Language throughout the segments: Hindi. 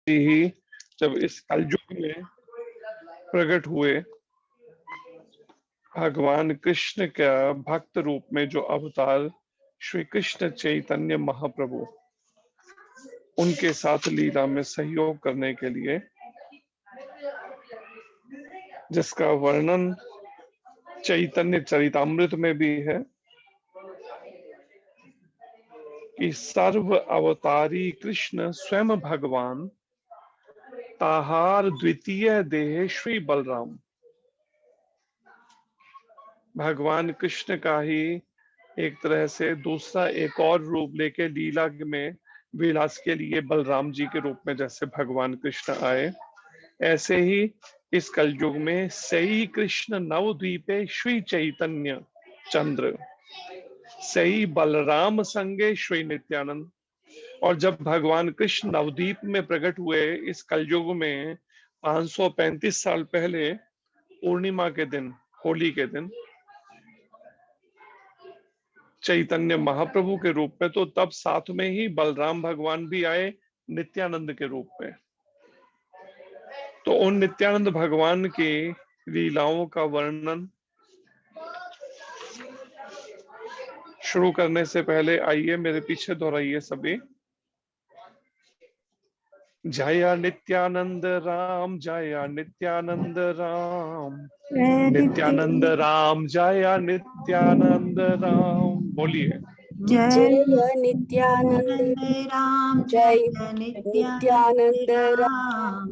ही जब इस कलयुग में प्रकट हुए, भगवान कृष्ण का भक्त रूप में जो अवतार श्री कृष्ण चैतन्य महाप्रभु, उनके साथ लीला में सहयोग करने के लिए, जिसका वर्णन चैतन्य चरितामृत में भी है कि सर्व अवतारी कृष्ण स्वयं भगवान, ताहार द्वितीय देह श्री बलराम। भगवान कृष्ण का ही एक तरह से दूसरा एक और रूप लेके लीला में विलास के लिए बलराम जी के रूप में जैसे भगवान कृष्ण आए, ऐसे ही इस कलयुग में सही कृष्ण नवद्वीपे श्री चैतन्य चंद्र, सही बलराम संगे श्री नित्यानंद। और जब भगवान कृष्ण नवद्वीप में प्रकट हुए इस कलयुग में 535 साल पहले, पूर्णिमा के दिन, होली के दिन, चैतन्य महाप्रभु के रूप में, तो तब साथ में ही बलराम भगवान भी आए नित्यानंद के रूप में। तो उन नित्यानंद भगवान की लीलाओं का वर्णन शुरू करने से पहले आइए मेरे पीछे दोहराइए सभी। जया नित्यानंद राम, जया नित्यानंद राम, नित्यानंद राम, जया नित्यानंद राम। बोलिए जय नित्यानंद राम, जय नित्यानंद नित्यानंद राम,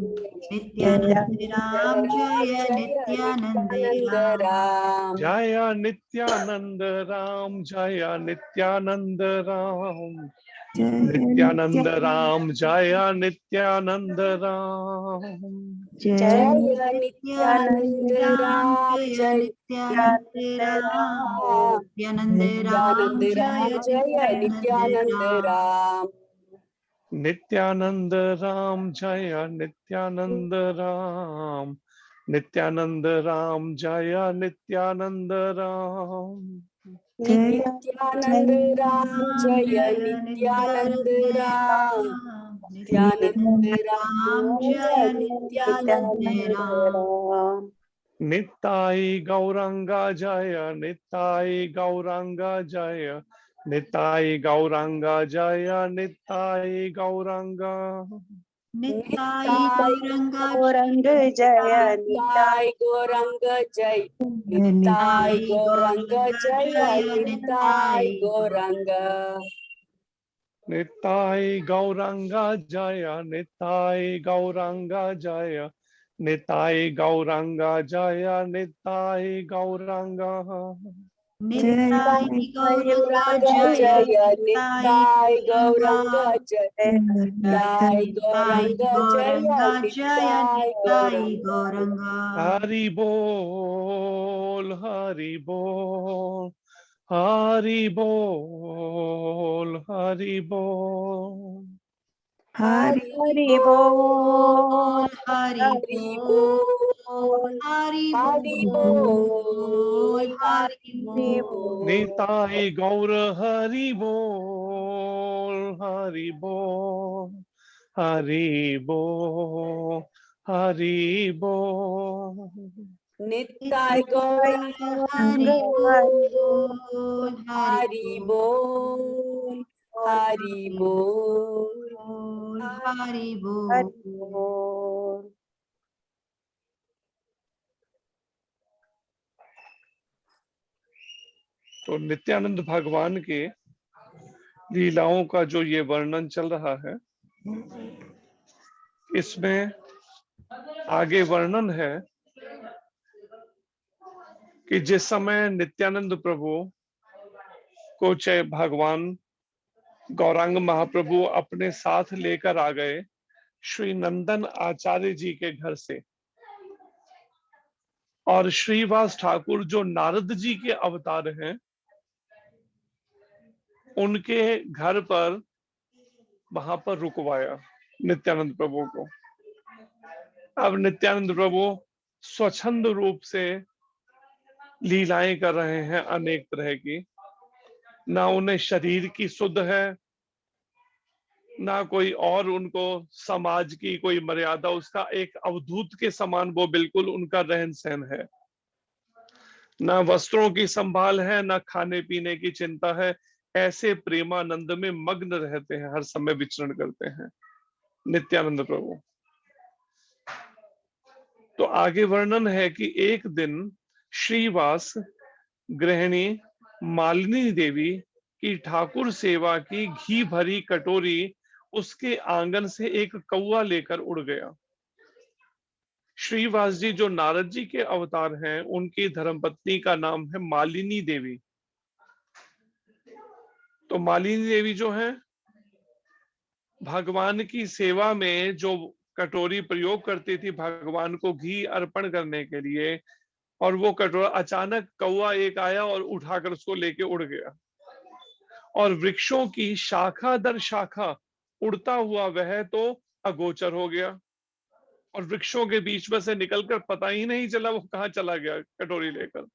नित्यानंद राम, जय नित्यानंद नित्यानंद राम। राम। जया नित्यानंद राम, जया नित्यानंद राम, नित्यानंद राम, जया नित्यानंद राम। जय नित्यानंद नित्यानंद राम, राम, जय जय नित्यानंद राम, राम। नित्यानंद नित्यानंद राम, राम, जय जय नित्यानंद नित्यानंद राम। राम। नित्यानंद राम, जया नित्यानंद राम, नित्यानंद राम, जया नित्यानंद राम। नित्यानंद राम, जय नित्यानंद राम। नित्यानंद राम, जय नित्यानंद राम। निताई गौरंगा जय, निताई गौरंगा जय, निताई गौरंगा जय, निताई गौरंगा। निताई निताय गौरंग जय, निताय गौरंग जय, निताय गौरंग जय, निताय गौरंग। निताई गौरंगा जय, निताई गौरंगा जय, निताई गौरंगा जय, निताई गौरंगा। निताई गौरंग जय, जय, निताई निताय गौरंग गौरंग जय, निताय गौरंग जय, जय निताय निताई गौरंग। गौरंग। हरि बोल, हरि बोल, हरि बोल, हरि बोल। हरि बोल, हरि हरि बोल, बोल, हरि हरि बोल, बोल, हरि हरि बोल। निताई गौर हरि बोल, हरि बोल, हरि बोल, हरि बोल। निताय गौरंग हरि बोल, हरि बोल, हरि बोल, हरि बोल। तो नित्यानंद भगवान के लीलाओं का जो ये वर्णन चल रहा है, इसमें आगे वर्णन है कि जिस समय नित्यानंद प्रभु को चाहे भगवान गौरांग महाप्रभु अपने साथ लेकर आ गए श्री नंदन आचार्य जी के घर से, और श्रीवास ठाकुर जो नारद जी के अवतार हैं, उनके घर पर वहां पर रुकवाया नित्यानंद प्रभु को। अब नित्यानंद प्रभु स्वच्छंद रूप से लीलाएं कर रहे हैं अनेक तरह की, ना उन्हें शरीर की सुध है, ना कोई और उनको समाज की कोई मर्यादा, उसका एक अवधूत के समान वो बिल्कुल उनका रहन सहन है। ना वस्त्रों की संभाल है, ना खाने पीने की चिंता है। ऐसे प्रेमानंद में मग्न रहते हैं, हर समय विचरण करते हैं नित्यानंद प्रभु। तो आगे वर्णन है कि एक दिन श्रीवास गृहिणी मालिनी देवी की ठाकुर सेवा की घी भरी कटोरी उसके आंगन से एक कौवा लेकर उड़ गया। श्रीवास जी जो नारद जी के अवतार हैं, उनकी धर्मपत्नी का नाम है मालिनी देवी। तो मालिनी देवी जो है भगवान की सेवा में जो कटोरी प्रयोग करती थी भगवान को घी अर्पण करने के लिए, और वो कटोरा अचानक कौवा एक आया और उठाकर उसको लेके उड़ गया, और वृक्षों की शाखा दर शाखा उड़ता हुआ वह तो अगोचर हो गया, और वृक्षों के बीच में से निकलकर पता ही नहीं चला वो कहाँ चला गया कटोरी लेकर।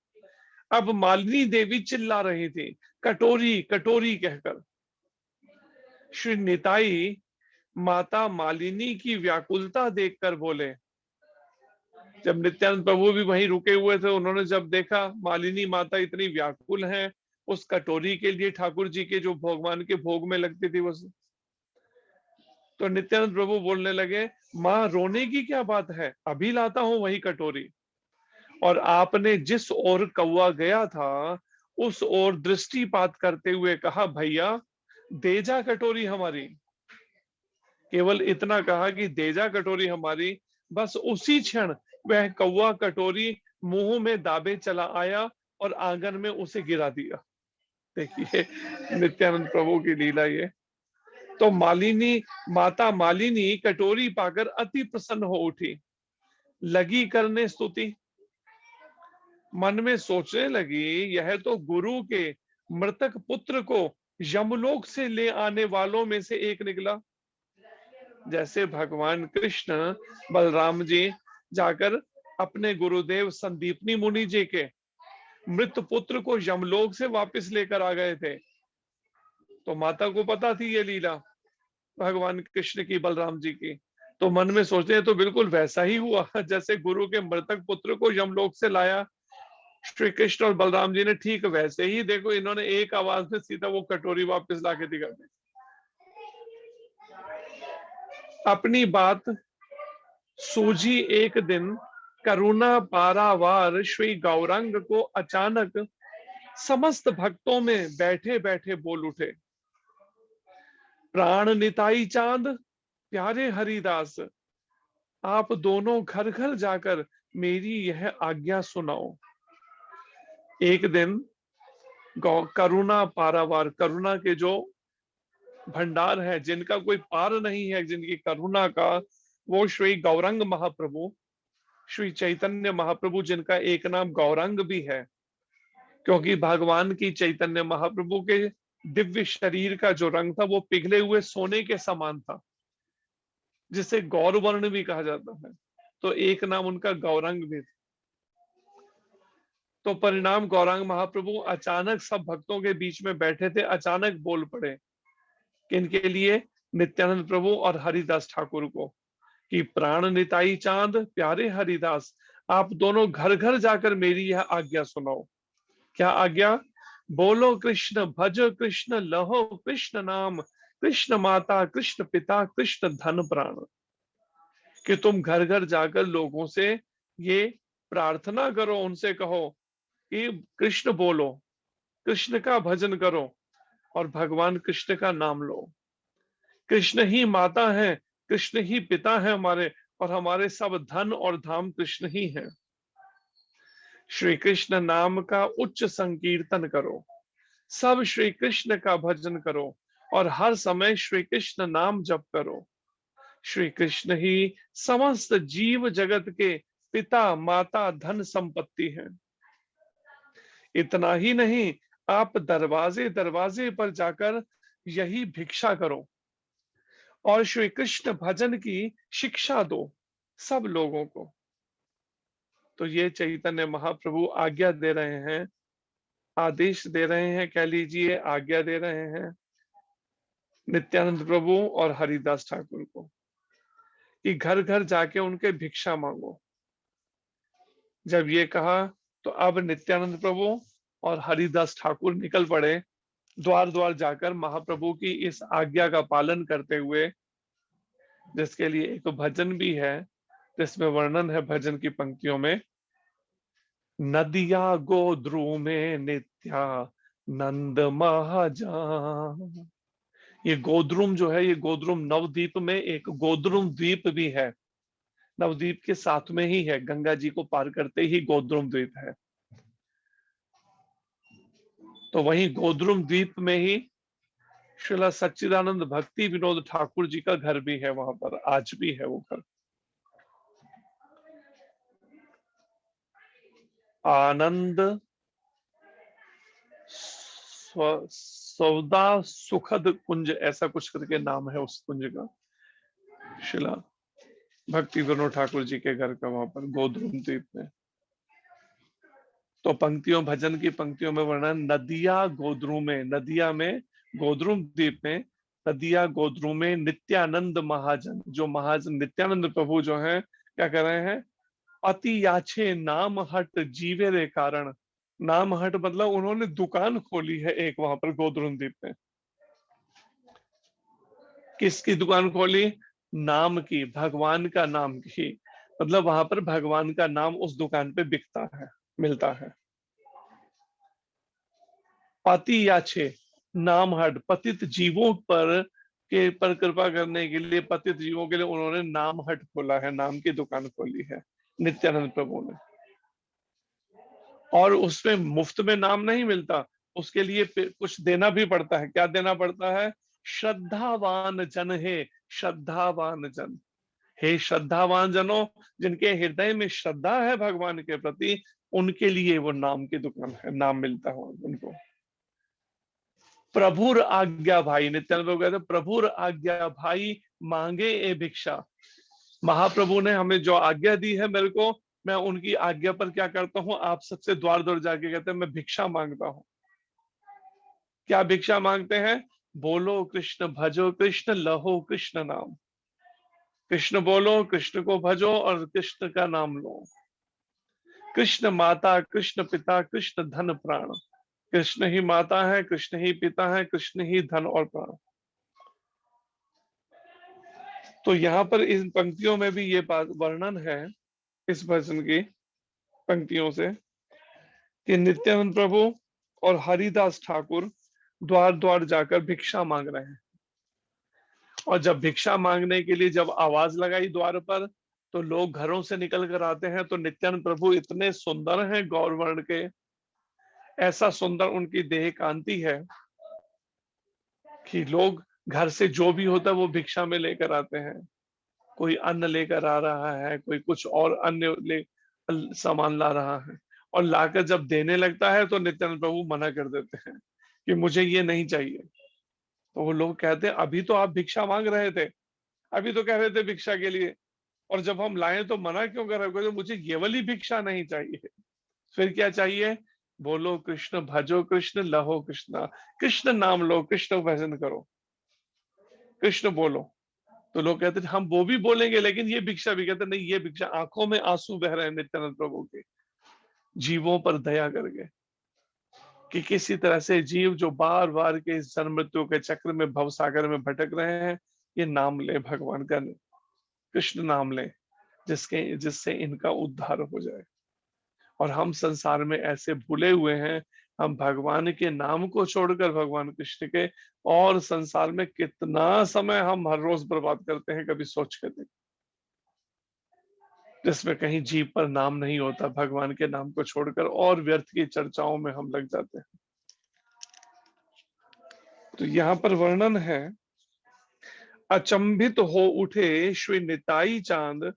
अब मालिनी देवी चिल्ला रही थी कटोरी कटोरी कहकर। श्री निताई माता मालिनी की व्याकुलता देखकर बोले, जब नित्यानंद प्रभु भी वहीं रुके हुए थे, उन्होंने जब देखा मालिनी माता इतनी व्याकुल हैं उस कटोरी के लिए, ठाकुर जी के जो भगवान के भोग में लगती थी वो, तो नित्यानंद प्रभु बोलने लगे, माँ रोने की क्या बात है, अभी लाता हूं वही कटोरी। और आपने जिस ओर कौवा गया था उस ओर दृष्टिपात करते हुए कहा, भैया दे जा कटोरी हमारी। केवल इतना कहा कि दे जा कटोरी हमारी, बस उसी क्षण वह कौवा कटोरी मुंह में दाबे चला आया और आंगन में उसे गिरा दिया। देखिए नित्यानंद प्रभु की लीला ये। तो मालिनी माता मालिनी कटोरी पाकर अति प्रसन्न हो उठी, लगी करने स्तुति। मन में सोचने लगी, यह तो गुरु के मृतक पुत्र को यमलोक से ले आने वालों में से एक निकला। जैसे भगवान कृष्ण बलराम जी जाकर अपने गुरुदेव संदीपनी मुनि जी के मृत पुत्र को यमलोक से वापस लेकर आ गए थे, तो माता को पता थी ये लीला भगवान कृष्ण की, बलराम जी की। तो मन में सोचते हैं तो बिल्कुल वैसा ही हुआ, जैसे गुरु के मृतक पुत्र को यमलोक से लाया श्री कृष्ण और बलराम जी ने, ठीक वैसे ही देखो इन्होंने एक आवाज में सीधा वो कटोरी वापस लाके दिखा दी। अपनी बात सूझी एक दिन, करुणा पारावार श्री गौरांग को अचानक समस्त भक्तों में बैठे बैठे बोल उठे, प्राण निताई चांद प्यारे हरिदास, आप दोनों घर घर जाकर मेरी यह आज्ञा सुनाओ। एक दिन करुणा पारावार, करुणा के जो भंडार है, जिनका कोई पार नहीं है जिनकी करुणा का, वो श्री गौरंग महाप्रभु, श्री चैतन्य महाप्रभु, जिनका एक नाम गौरंग भी है, क्योंकि भगवान की चैतन्य महाप्रभु के दिव्य शरीर का जो रंग था वो पिघले हुए सोने के समान था, जिसे गौरवर्ण भी कहा जाता है। तो एक नाम उनका गौरंग भी था। तो परिणाम गौरांग महाप्रभु अचानक सब भक्तों के बीच में बैठे थे, अचानक बोल पड़े किनके लिए, नित्यानंद प्रभु और हरिदास ठाकुर को, कि प्राण निताई चांद प्यारे हरिदास, आप दोनों घर घर जाकर मेरी यह आज्ञा सुनाओ। क्या आज्ञा? बोलो कृष्ण भज कृष्ण लहो कृष्ण नाम, कृष्ण माता कृष्ण पिता कृष्ण धन प्राण। कि तुम घर घर जाकर लोगों से ये प्रार्थना करो, उनसे कहो कि कृष्ण बोलो, कृष्ण का भजन करो और भगवान कृष्ण का नाम लो। कृष्ण ही माता है, कृष्ण ही पिता है हमारे, और हमारे सब धन और धाम कृष्ण ही है। श्री कृष्ण नाम का उच्च संकीर्तन करो, सब श्री कृष्ण का भजन करो और हर समय श्री कृष्ण नाम जप करो। श्री कृष्ण ही समस्त जीव जगत के पिता माता धन संपत्ति है। इतना ही नहीं, आप दरवाजे दरवाजे पर जाकर यही भिक्षा करो और श्री कृष्ण भजन की शिक्षा दो सब लोगों को। तो ये चैतन्य महाप्रभु आज्ञा दे रहे हैं, आदेश दे रहे हैं, कह लीजिए आज्ञा दे रहे हैं नित्यानंद प्रभु और हरिदास ठाकुर को कि घर घर जाके उनके भिक्षा मांगो। जब ये कहा तो अब नित्यानंद प्रभु और हरिदास ठाकुर निकल पड़े द्वार द्वार जाकर महाप्रभु की इस आज्ञा का पालन करते हुए, जिसके लिए एक भजन भी है जिसमें वर्णन है भजन की पंक्तियों में, नदिया गोद्रू में नित्या नंद महाजान। ये गोद्रुम जो है, ये गोद्रुम नवद्वीप में एक गोद्रुम द्वीप भी है, नवद्वीप के साथ में ही है, गंगा जी को पार करते ही गोद्रुम द्वीप है। तो वहीं गोद्रुम द्वीप में ही श्रीला सच्चिदानंद भक्ति विनोद ठाकुर जी का घर भी है, वहां पर आज भी है वो घर। आनंद सौदा सुखद कुंज, ऐसा कुछ करके नाम है उस कुंज का, शिला भक्ति विनोद ठाकुर जी के घर का, वहां पर गोद्रुम द्वीप में। तो पंक्तियों, भजन की पंक्तियों में वर्णन, नदिया गोद्रू में, नदिया में गोद्रुम द्वीप में, नदिया गोद्रू में नित्यानंद महाजन, जो महाजन नित्यानंद प्रभु जो हैं क्या कर रहे हैं, अति याचे नाम हट जीवे रे कारण। नाम हट मतलब उन्होंने दुकान खोली है एक वहां पर गोद्रुम द्वीप में। किसकी दुकान खोली? नाम की, भगवान का नाम की, मतलब वहां पर भगवान का नाम उस दुकान पे बिकता है, मिलता है। पति याचे नाम हट, पतित जीवों पर कृपा करने के लिए, पतित जीवों के लिए उन्होंने नाम हट खोला है, नाम की दुकान खोली है नित्यानंद प्रभु ने। और उसमें मुफ्त में नाम नहीं मिलता, उसके लिए कुछ देना भी पड़ता है। क्या देना पड़ता है? श्रद्धावान जन है, श्रद्धावान जन, हे श्रद्धावान जनों, जिनके हृदय में श्रद्धा है भगवान के प्रति, उनके लिए वो नाम की दुकान है, नाम मिलता है उनको। प्रभुर आज्ञा भाई, नित्यानंद प्रभु कहते प्रभुर आज्ञा भाई मांगे ए भिक्षा। महाप्रभु ने हमें जो आज्ञा दी है मेरे को, मैं उनकी आज्ञा पर क्या करता हूं, आप सबसे द्वार द्वार जाके कहते हैं मैं भिक्षा मांगता हूं। क्या भिक्षा मांगते हैं? बोलो कृष्ण भजो कृष्ण लहो कृष्ण नाम। कृष्ण बोलो, कृष्ण को भजो और कृष्ण का नाम लो। कृष्ण माता, कृष्ण पिता, कृष्ण धन प्राण। कृष्ण ही माता है, कृष्ण ही पिता है, कृष्ण ही धन और प्राण। तो यहाँ पर इन पंक्तियों में भी ये बात वर्णन है इस भजन की पंक्तियों से कि नित्यानंद प्रभु और हरिदास ठाकुर द्वार द्वार जाकर भिक्षा मांग रहे हैं। और जब भिक्षा मांगने के लिए जब आवाज लगाई द्वार पर, तो लोग घरों से निकल कर आते हैं। तो नित्यानंद प्रभु इतने सुंदर हैं गौर वर्ण के, ऐसा सुंदर उनकी देह कांति है कि लोग घर से जो भी होता है वो भिक्षा में लेकर आते हैं। कोई अन्न लेकर आ रहा है, कोई कुछ और अन्य सामान ला रहा है, और लाकर जब देने लगता है तो नित्यानंद प्रभु मना कर देते हैं कि मुझे ये नहीं चाहिए। तो वो लोग कहते हैं अभी तो आप भिक्षा मांग रहे थे, अभी तो कह रहे थे भिक्षा के लिए, और जब हम लाए तो मना क्यों कर रहे हो? मुझे ये वाली भिक्षा नहीं चाहिए। फिर क्या चाहिए? बोलो कृष्ण भजो कृष्ण लहो कृष्णा, कृष्ण नाम लो, कृष्ण भजन करो, कृष्ण बोलो। तो लोग कहते हैं हम वो भी बोलेंगे, लेकिन ये भिक्षा भी। कहते नहीं, ये भिक्षा, आंखों में आंसू बह रहे हैं नित्यानंद प्रभु के, जीवों पर दया करके, कि किसी तरह से जीव जो बार बार के इस जन्म मृत्यु के चक्र में भवसागर में भटक रहे हैं, ये नाम ले भगवान का, कृष्ण नाम ले, जिससे इनका उद्धार हो जाए। और हम संसार में ऐसे भूले हुए हैं, हम भगवान के नाम को छोड़कर भगवान कृष्ण के और संसार में कितना समय हम हर रोज बर्बाद करते हैं, कभी सोच के देख, जिसमें कहीं जीव पर नाम नहीं होता, भगवान के नाम को छोड़कर और व्यर्थ की चर्चाओं में हम लग जाते हैं। तो यहाँ पर वर्णन है, अचंभित हो उठे श्री निताई चांद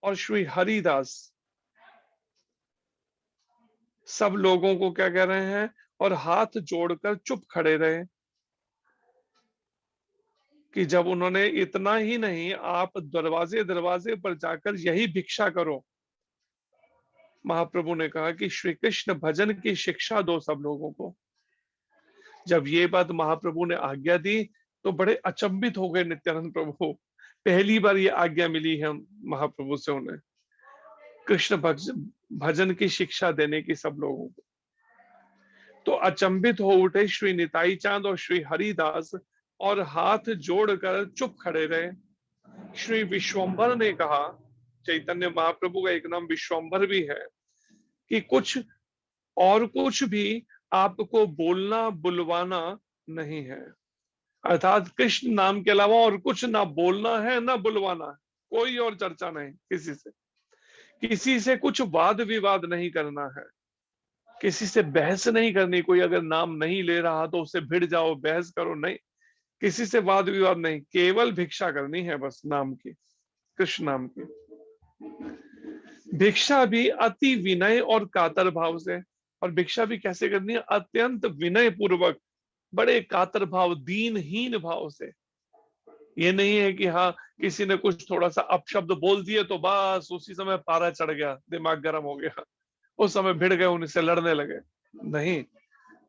और श्री हरिदास, सब लोगों को क्या कह रहे हैं, और हाथ जोड़कर चुप खड़े रहे। कि जब उन्होंने, इतना ही नहीं, आप दरवाजे दरवाजे पर जाकर यही भिक्षा करो। महाप्रभु ने कहा कि श्री कृष्ण भजन की शिक्षा दो सब लोगों को। जब ये बात महाप्रभु ने आज्ञा दी, तो बड़े अचंभित हो गए नित्यानंद प्रभु। पहली बार ये आज्ञा मिली है महाप्रभु से उन्हें कृष्ण भजन की शिक्षा देने की सब लोगों को। तो अचंभित हो उठे श्री निताई चांद और श्री हरिदास और हाथ जोड़कर चुप खड़े रहे। श्री विश्वंभर ने कहा, चैतन्य महाप्रभु का एक नाम विश्वंभर भी है, कि कुछ भी आपको बोलना बुलवाना नहीं है। अर्थात कृष्ण नाम के अलावा और कुछ ना बोलना है ना बुलवाना है, कोई और चर्चा नहीं किसी से कुछ वाद विवाद नहीं करना है, किसी से बहस नहीं करनी। कोई अगर नाम नहीं ले रहा तो उससे भिड़ जाओ, बहस करो, नहीं, किसी से वाद विवाद नहीं, केवल भिक्षा करनी है बस नाम की, कृष्ण नाम की भिक्षा भी अति विनय और कातर भाव से। और भिक्षा भी कैसे करनी है? अत्यंत विनय पूर्वक, बड़े कातर भाव, दीनहीन भाव से। ये नहीं है कि हाँ किसी ने कुछ थोड़ा सा अपशब्द बोल दिए तो बस उसी समय पारा चढ़ गया, दिमाग गर्म हो गया, उस समय भिड़ गए, उनसे लड़ने लगे। नहीं,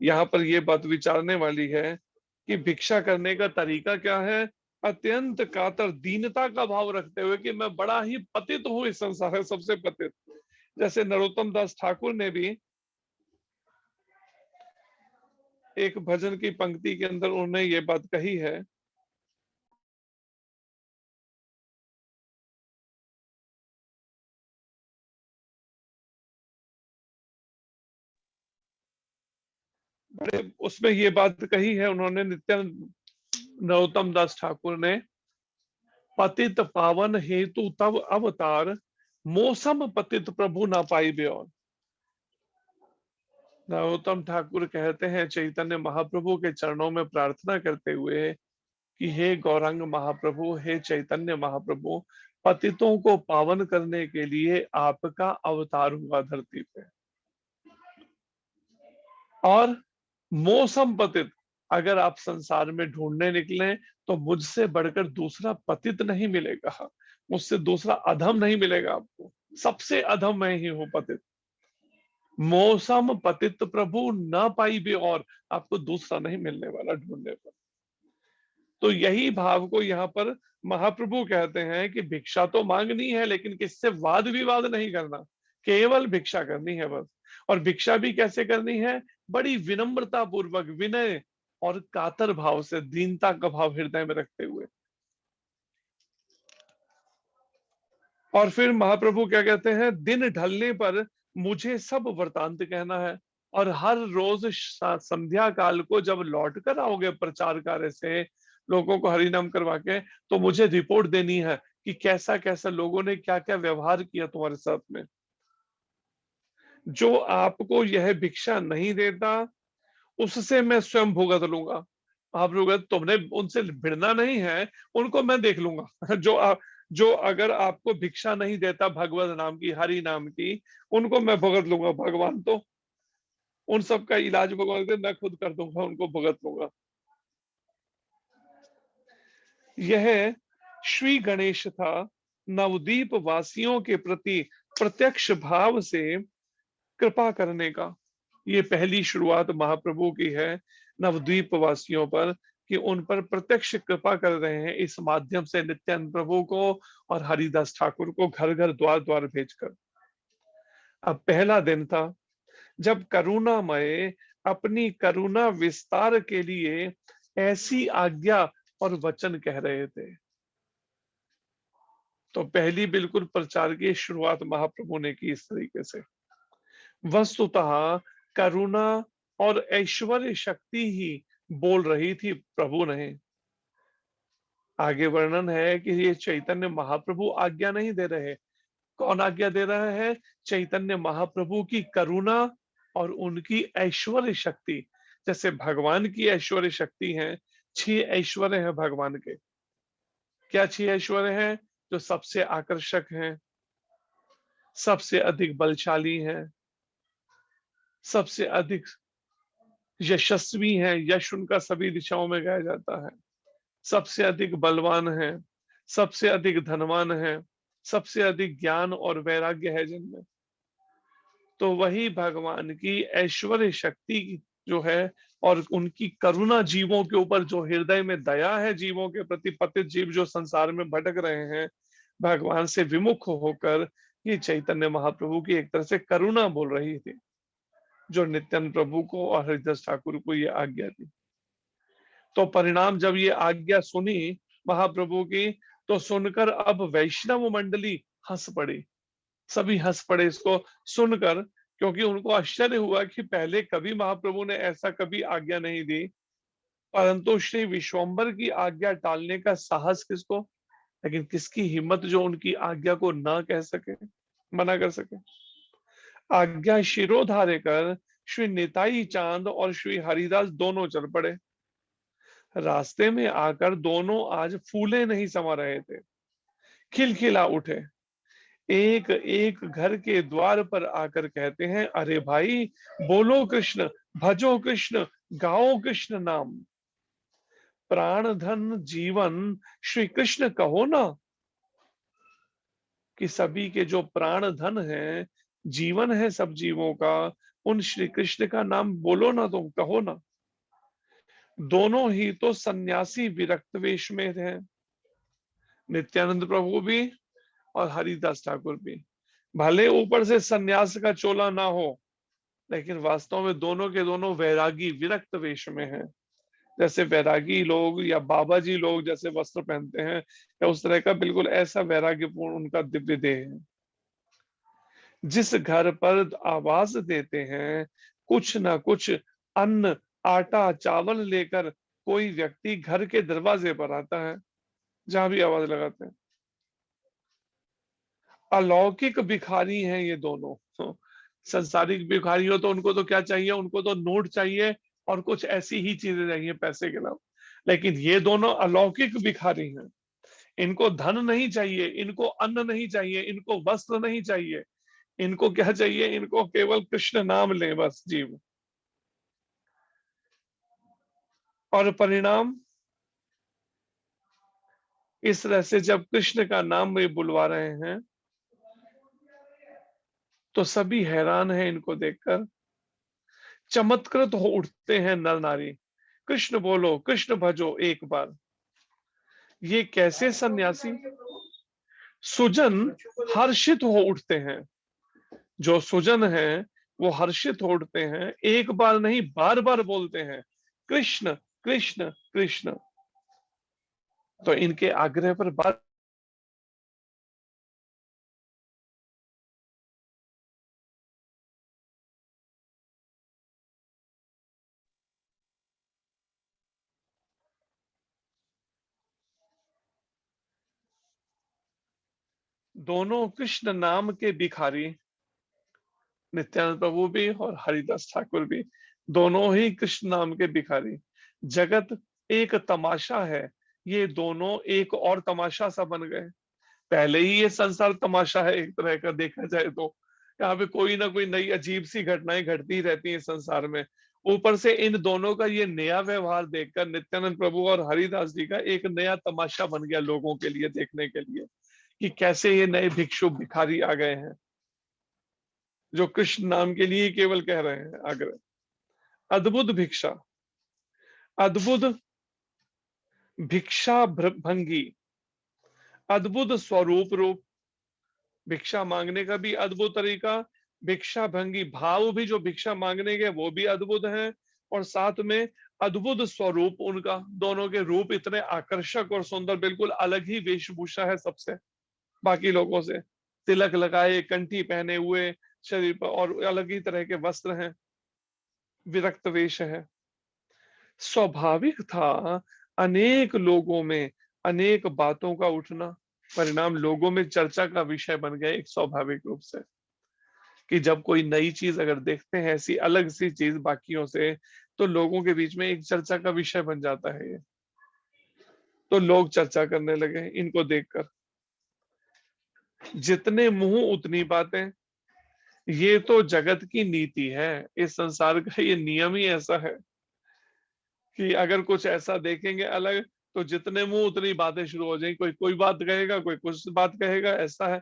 यहाँ पर ये बात विचारने वाली है कि भिक्षा करने का तरीका क्या है? अत्यंत कातर दीनता का भाव रखते हुए कि मैं बड़ा ही पतित हूं, इस संसार में सबसे पतित। जैसे नरोत्तम दास ठाकुर ने भी एक भजन की पंक्ति के अंदर उन्होंने ये बात कही है, बड़े उसमें ये बात कही है उन्होंने, नरोत्तम दास ठाकुर ने, पतित पावन हेतु तब अवतार, मौसम पतित प्रभु ना पाई ब्योर। नरोत्तम ठाकुर कहते हैं चैतन्य महाप्रभु के चरणों में प्रार्थना करते हुए कि हे गौरांग महाप्रभु, हे चैतन्य महाप्रभु, पतितों को पावन करने के लिए आपका अवतार हुआ धरती पे। और मौसम पतित, अगर आप संसार में ढूंढने निकले तो मुझसे बढ़कर दूसरा पतित नहीं मिलेगा, मुझसे दूसरा अधम नहीं मिलेगा आपको, सबसे अधम मैं ही हूं पतित। मौसम पतित प्रभु न पाई भी, और आपको दूसरा नहीं मिलने वाला ढूंढने पर। तो यही भाव को यहाँ पर महाप्रभु कहते हैं कि भिक्षा तो मांगनी है लेकिन किससे वाद विवाद नहीं करना, केवल भिक्षा करनी है बस। और भिक्षा भी कैसे करनी है? बड़ी विनम्रता पूर्वक, विनय और कातर भाव से, दीनता का भाव हृदय में रखते हुए। और फिर महाप्रभु क्या कहते हैं? दिन ढलने पर मुझे सब वृतांत कहना है, और हर रोज संध्या काल को जब लौट कर आओगे प्रचार कार्य से, लोगों को हरि नाम करवा के, तो मुझे रिपोर्ट देनी है कि कैसा कैसा लोगों ने क्या क्या व्यवहार किया तुम्हारे साथ में। जो आपको यह भिक्षा नहीं देता उससे मैं स्वयं भुगत लूंगा। आप लोग, तुमने उनसे भिड़ना नहीं है, उनको मैं देख लूंगा। जो अगर आपको भिक्षा नहीं देता भगवत नाम की, हरि नाम की, उनको मैं भुगत लूंगा। भगवान तो उन सब का इलाज भगवान से मैं खुद कर दूंगा, उनको भुगत लूंगा। यह श्री गणेश था, नवद्वीप वासियों के प्रति प्रत्यक्ष भाव से कृपा करने का। ये पहली शुरुआत महाप्रभु की है नवद्वीप वासियों पर, कि उन पर प्रत्यक्ष कृपा कर रहे हैं इस माध्यम से, नित्यानंद प्रभु को और हरिदास ठाकुर को घर घर द्वार द्वार भेजकर। अब पहला दिन था जब करुणामय अपनी करुणा विस्तार के लिए ऐसी आज्ञा और वचन कह रहे थे। तो पहली बिल्कुल प्रचार की शुरुआत महाप्रभु ने की इस तरीके से। वस्तुतः करुणा और ऐश्वर्य शक्ति ही बोल रही थी, प्रभु नहीं। आगे वर्णन है कि ये चैतन्य महाप्रभु आज्ञा नहीं दे रहे। कौन आज्ञा दे रहा है? चैतन्य महाप्रभु की करुणा और उनकी ऐश्वर्य शक्ति। जैसे भगवान की ऐश्वर्य शक्ति है, 6 ऐश्वर्य है भगवान के। क्या 6 ऐश्वर्य है? जो सबसे आकर्षक हैं, सबसे अधिक बलशाली हैं, सबसे अधिक यशस्वी हैं, यश उनका सभी दिशाओं में गाया जाता है, सबसे अधिक बलवान है, सबसे अधिक धनवान है, सबसे अधिक ज्ञान और वैराग्य है जिनमें। तो वही भगवान की ऐश्वर्य शक्ति जो है और उनकी करुणा जीवों के ऊपर, जो हृदय में दया है जीवों के प्रति, पतित जीव जो संसार में भटक रहे हैं भगवान से विमुख होकर, ये चैतन्य महाप्रभु की एक तरह से करुणा बोल रही थी, जो नित्यानंद प्रभु को और हरिदास ठाकुर को ये आज्ञा दी। तो परिणाम जब ये आज्ञा सुनी महाप्रभु की, तो सुनकर अब वैष्णव मंडली हंस पड़ी, सभी हंस पड़े इसको सुनकर, क्योंकि उनको आश्चर्य हुआ कि पहले कभी महाप्रभु ने ऐसा कभी आज्ञा नहीं दी, परंतु श्री विश्वम्बर की आज्ञा टालने का साहस किसको, लेकिन किसकी हिम्मत जो उनकी आज्ञा को ना कह सके, मना कर सके। आज्ञा शिरोधार्य कर श्री निताई चांद और श्री हरिदास दोनों चल पड़े। रास्ते में आकर दोनों आज फूले नहीं समा रहे थे, खिलखिला उठे। एक एक घर के द्वार पर आकर कहते हैं, अरे भाई बोलो कृष्ण, भजो कृष्ण, गाओ कृष्ण नाम, प्राण धन जीवन श्री कृष्ण कहो ना। कि सभी के जो प्राण धन है, जीवन है सब जीवों का, उन श्री कृष्ण का नाम बोलो ना, तुम कहो ना। दोनों ही तो सन्यासी विरक्त वेश में हैं, नित्यानंद प्रभु भी और हरिदास ठाकुर भी। भले ऊपर से सन्यास का चोला ना हो, लेकिन वास्तव में दोनों के दोनों वैरागी विरक्त वेश में हैं। जैसे वैरागी लोग या बाबा जी लोग जैसे वस्त्र पहनते हैं, या उस तरह का बिल्कुल ऐसा वैराग्यपूर्ण उनका दिव्य देह है। जिस घर पर आवाज देते हैं, कुछ ना कुछ अन्न आटा चावल लेकर कोई व्यक्ति घर के दरवाजे पर आता है, जहां भी आवाज लगाते हैं। अलौकिक भिखारी हैं ये दोनों। संसारिक भिखारी हो तो उनको तो क्या चाहिए, उनको तो नोट चाहिए और कुछ ऐसी ही चीजें चाहिए पैसे के अलावा, लेकिन ये दोनों अलौकिक भिखारी हैं। इनको धन नहीं चाहिए, इनको अन्न नहीं चाहिए, इनको वस्त्र नहीं चाहिए, इनको क्या चाहिए, इनको केवल कृष्ण नाम ले बस जीव। और परिणाम इस तरह से जब कृष्ण का नाम वे बुलवा रहे हैं, तो सभी हैरान हैं इनको देखकर, चमत्कृत हो उठते हैं नर नारी। कृष्ण बोलो, कृष्ण भजो एक बार। ये कैसे सन्यासी सुजन हर्षित हो उठते हैं, जो सुजन हैं वो हर्षित हो उठते हैं, एक बार नहीं बार बार बोलते हैं कृष्ण कृष्ण कृष्ण। तो इनके आग्रह पर बार दोनों कृष्ण नाम के भिखारी, नित्यानंद प्रभु भी और हरिदास ठाकुर भी, दोनों ही कृष्ण नाम के भिखारी। जगत एक तमाशा है, ये दोनों एक और तमाशा सा बन गए। पहले ही ये संसार तमाशा है एक तरह का, देखा जाए तो यहाँ पे कोई ना कोई नई अजीब सी घटनाएं घटती रहती हैं संसार में। ऊपर से इन दोनों का ये नया व्यवहार देखकर नित्यानंद प्रभु और हरिदास जी का एक नया तमाशा बन गया लोगों के लिए देखने के लिए, कि कैसे ये नए भिक्षु भिखारी आ गए हैं, जो कृष्ण नाम के लिए केवल कह रहे हैं आग्रह। अद्भुत भिक्षा, अद्भुत भिक्षा भंगी, अद्भुत स्वरूप रूप, भिक्षा मांगने का भी अद्भुत तरीका, भिक्षा भंगी भाव भी जो भिक्षा मांगने के वो भी अद्भुत हैं, और साथ में अद्भुत स्वरूप उनका, दोनों के रूप इतने आकर्षक और सुंदर, बिल्कुल अलग ही वेशभूषा है सबसे, बाकी लोगों से, तिलक लगाए, कंठी पहने हुए शरीर पर, और अलग ही तरह के वस्त्र हैं, विरक्त वेश है। स्वाभाविक था अनेक लोगों में अनेक बातों का उठना, परिणाम लोगों में चर्चा का विषय बन गए एक स्वाभाविक रूप से, कि जब कोई नई चीज अगर देखते हैं ऐसी अलग सी चीज बाकियों से, तो लोगों के बीच में एक चर्चा का विषय बन जाता है ये। तो लोग चर्चा करने लगे इनको देखकर, जितने मुंह उतनी बातें, ये तो जगत की नीति है, इस संसार का ये नियम ही ऐसा है कि अगर कुछ ऐसा देखेंगे अलग, तो जितने मुंह उतनी बातें शुरू हो जाएंगी, कोई कोई बात कहेगा, कोई कुछ बात कहेगा, ऐसा है।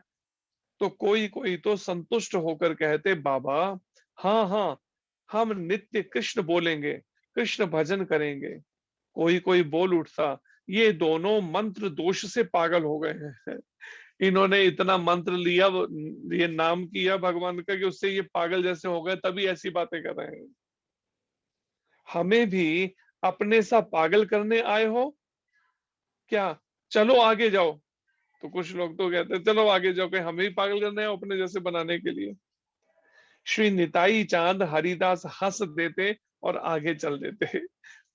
तो कोई कोई तो संतुष्ट होकर कहते, बाबा हाँ हाँ, हम नित्य कृष्ण बोलेंगे, कृष्ण भजन करेंगे। कोई कोई बोल उठता, ये दोनों मंत्र दोष से पागल हो गए हैं। इन्होंने इतना मंत्र लिया, ये नाम किया भगवान का, कि उससे ये पागल जैसे हो गए, तभी ऐसी बातें कर रहे हैं। हमें भी अपने सा पागल करने आए हो क्या? चलो आगे जाओ। तो कुछ लोग तो कहते हैं चलो आगे जाओ, कि हमें ही पागल करने हैं अपने जैसे बनाने के लिए। श्री निताई चांद हरिदास हंस देते और आगे चल देते।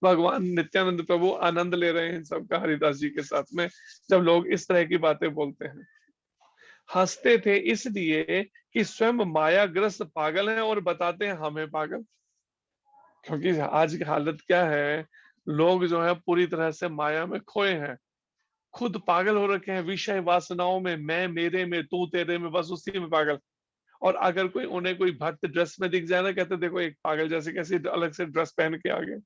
भगवान नित्यानंद प्रभु आनंद ले रहे हैं सबका हरिदास जी के साथ में, जब लोग इस तरह की बातें बोलते हैं। हंसते थे इसलिए कि स्वयं मायाग्रस्त पागल हैं और बताते हैं हमें पागल। क्योंकि आज की हालत क्या है, लोग जो है पूरी तरह से माया में खोए हैं, खुद पागल हो रखे हैं विषय वासनाओं में, मैं मेरे में, तू तेरे में, बस उसी में पागल। और अगर कोई उन्हें कोई भक्त ड्रेस में दिख जाए ना, कहते देखो एक पागल जैसे कैसी अलग से ड्रेस पहन के आ गए।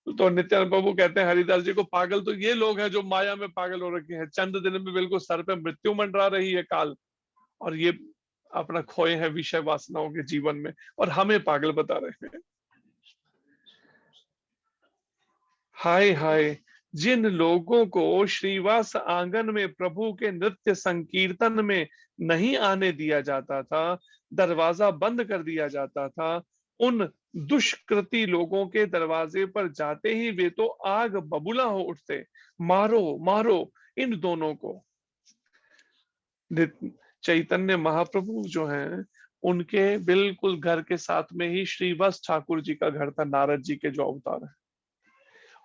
तो नित्यानंद प्रभु कहते हैं हरिदास जी को, पागल तो ये लोग हैं जो माया में पागल हो रखे हैं, चंद दिन में बिल्कुल सर पे मृत्यु मंडरा रही है काल, और ये अपना खोए हैं विषय वासनाओं के जीवन में, और हमें पागल बता रहे हैं। हाय हाय, जिन लोगों को श्रीवास आंगन में प्रभु के नृत्य संकीर्तन में नहीं आने दिया जाता था, दरवाजा बंद कर दिया जाता था, उन दुष्कृति लोगों के दरवाजे पर जाते ही वे तो आग बबूला हो उठते, मारो मारो इन दोनों को। चैतन्य महाप्रभु जो हैं, उनके बिल्कुल घर के साथ में ही श्रीवत्स ठाकुर जी का घर था, नारद जी के जो अवतार है,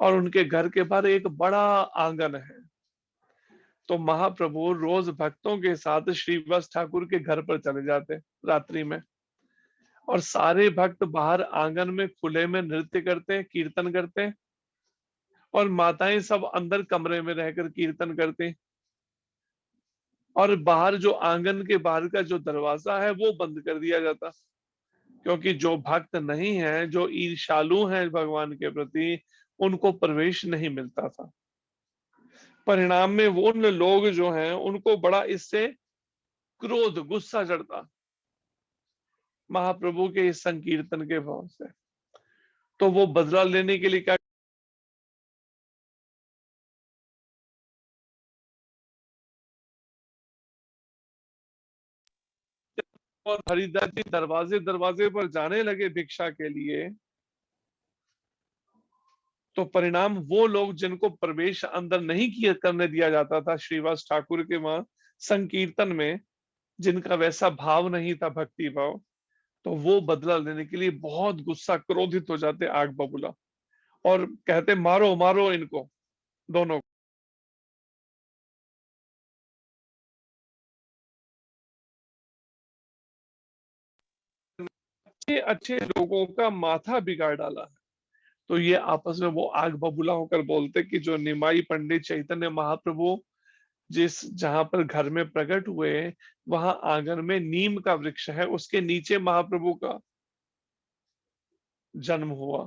और उनके घर के बाहर एक बड़ा आंगन है। तो महाप्रभु रोज भक्तों के साथ श्रीवत्स ठाकुर के घर पर चले जाते रात्रि में, और सारे भक्त बाहर आंगन में खुले में नृत्य करते, कीर्तन करते, और माताएं सब अंदर कमरे में रहकर कीर्तन करते, और बाहर जो आंगन के बाहर का जो दरवाजा है वो बंद कर दिया जाता, क्योंकि जो भक्त नहीं है, जो ईर्ष्यालु हैं भगवान के प्रति, उनको प्रवेश नहीं मिलता था। परिणाम में वो उन लोग जो हैं उनको बड़ा इससे क्रोध, गुस्सा चढ़ता महाप्रभु के इस संकीर्तन के भाव से। तो वो बदला लेने के लिए क्या, और हरिदास जी दरवाजे दरवाजे पर जाने लगे भिक्षा के लिए। तो परिणाम, वो लोग जिनको प्रवेश अंदर नहीं किया करने दिया जाता था श्रीवास ठाकुर के वहां संकीर्तन में, जिनका वैसा भाव नहीं था, भक्ति भाव, तो वो बदला लेने के लिए बहुत गुस्सा, क्रोधित हो जाते आग बबूला, और कहते मारो मारो इनको दोनों। अच्छे अच्छे लोगों का माथा बिगाड़ डाला है। तो ये आपस में वो आग बबूला होकर बोलते कि जो निमाई पंडित चैतन्य महाप्रभु जिस जहां पर घर में प्रकट हुए, वहां आंगन में नीम का वृक्ष है, उसके नीचे महाप्रभु का जन्म हुआ,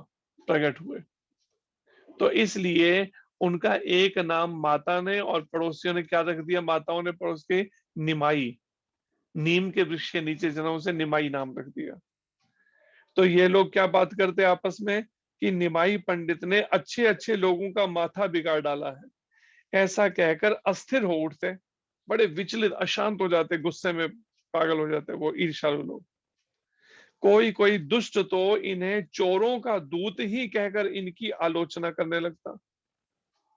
प्रकट हुए। तो इसलिए उनका एक नाम माता ने और पड़ोसियों ने क्या रख दिया, माताओं ने पड़ोस के, निमाई, नीम के वृक्ष के नीचे जन्म से निमाई नाम रख दिया। तो ये लोग क्या बात करते आपस में कि निमाई पंडित ने अच्छे अच्छे लोगों का माथा बिगाड़ डाला है, ऐसा कहकर अस्थिर हो उठते, बड़े विचलित, अशांत हो जाते, गुस्से में पागल हो जाते वो ईर्ष्यालु लोग। कोई कोई दुष्ट तो इन्हें चोरों का दूत ही कहकर इनकी आलोचना करने लगता।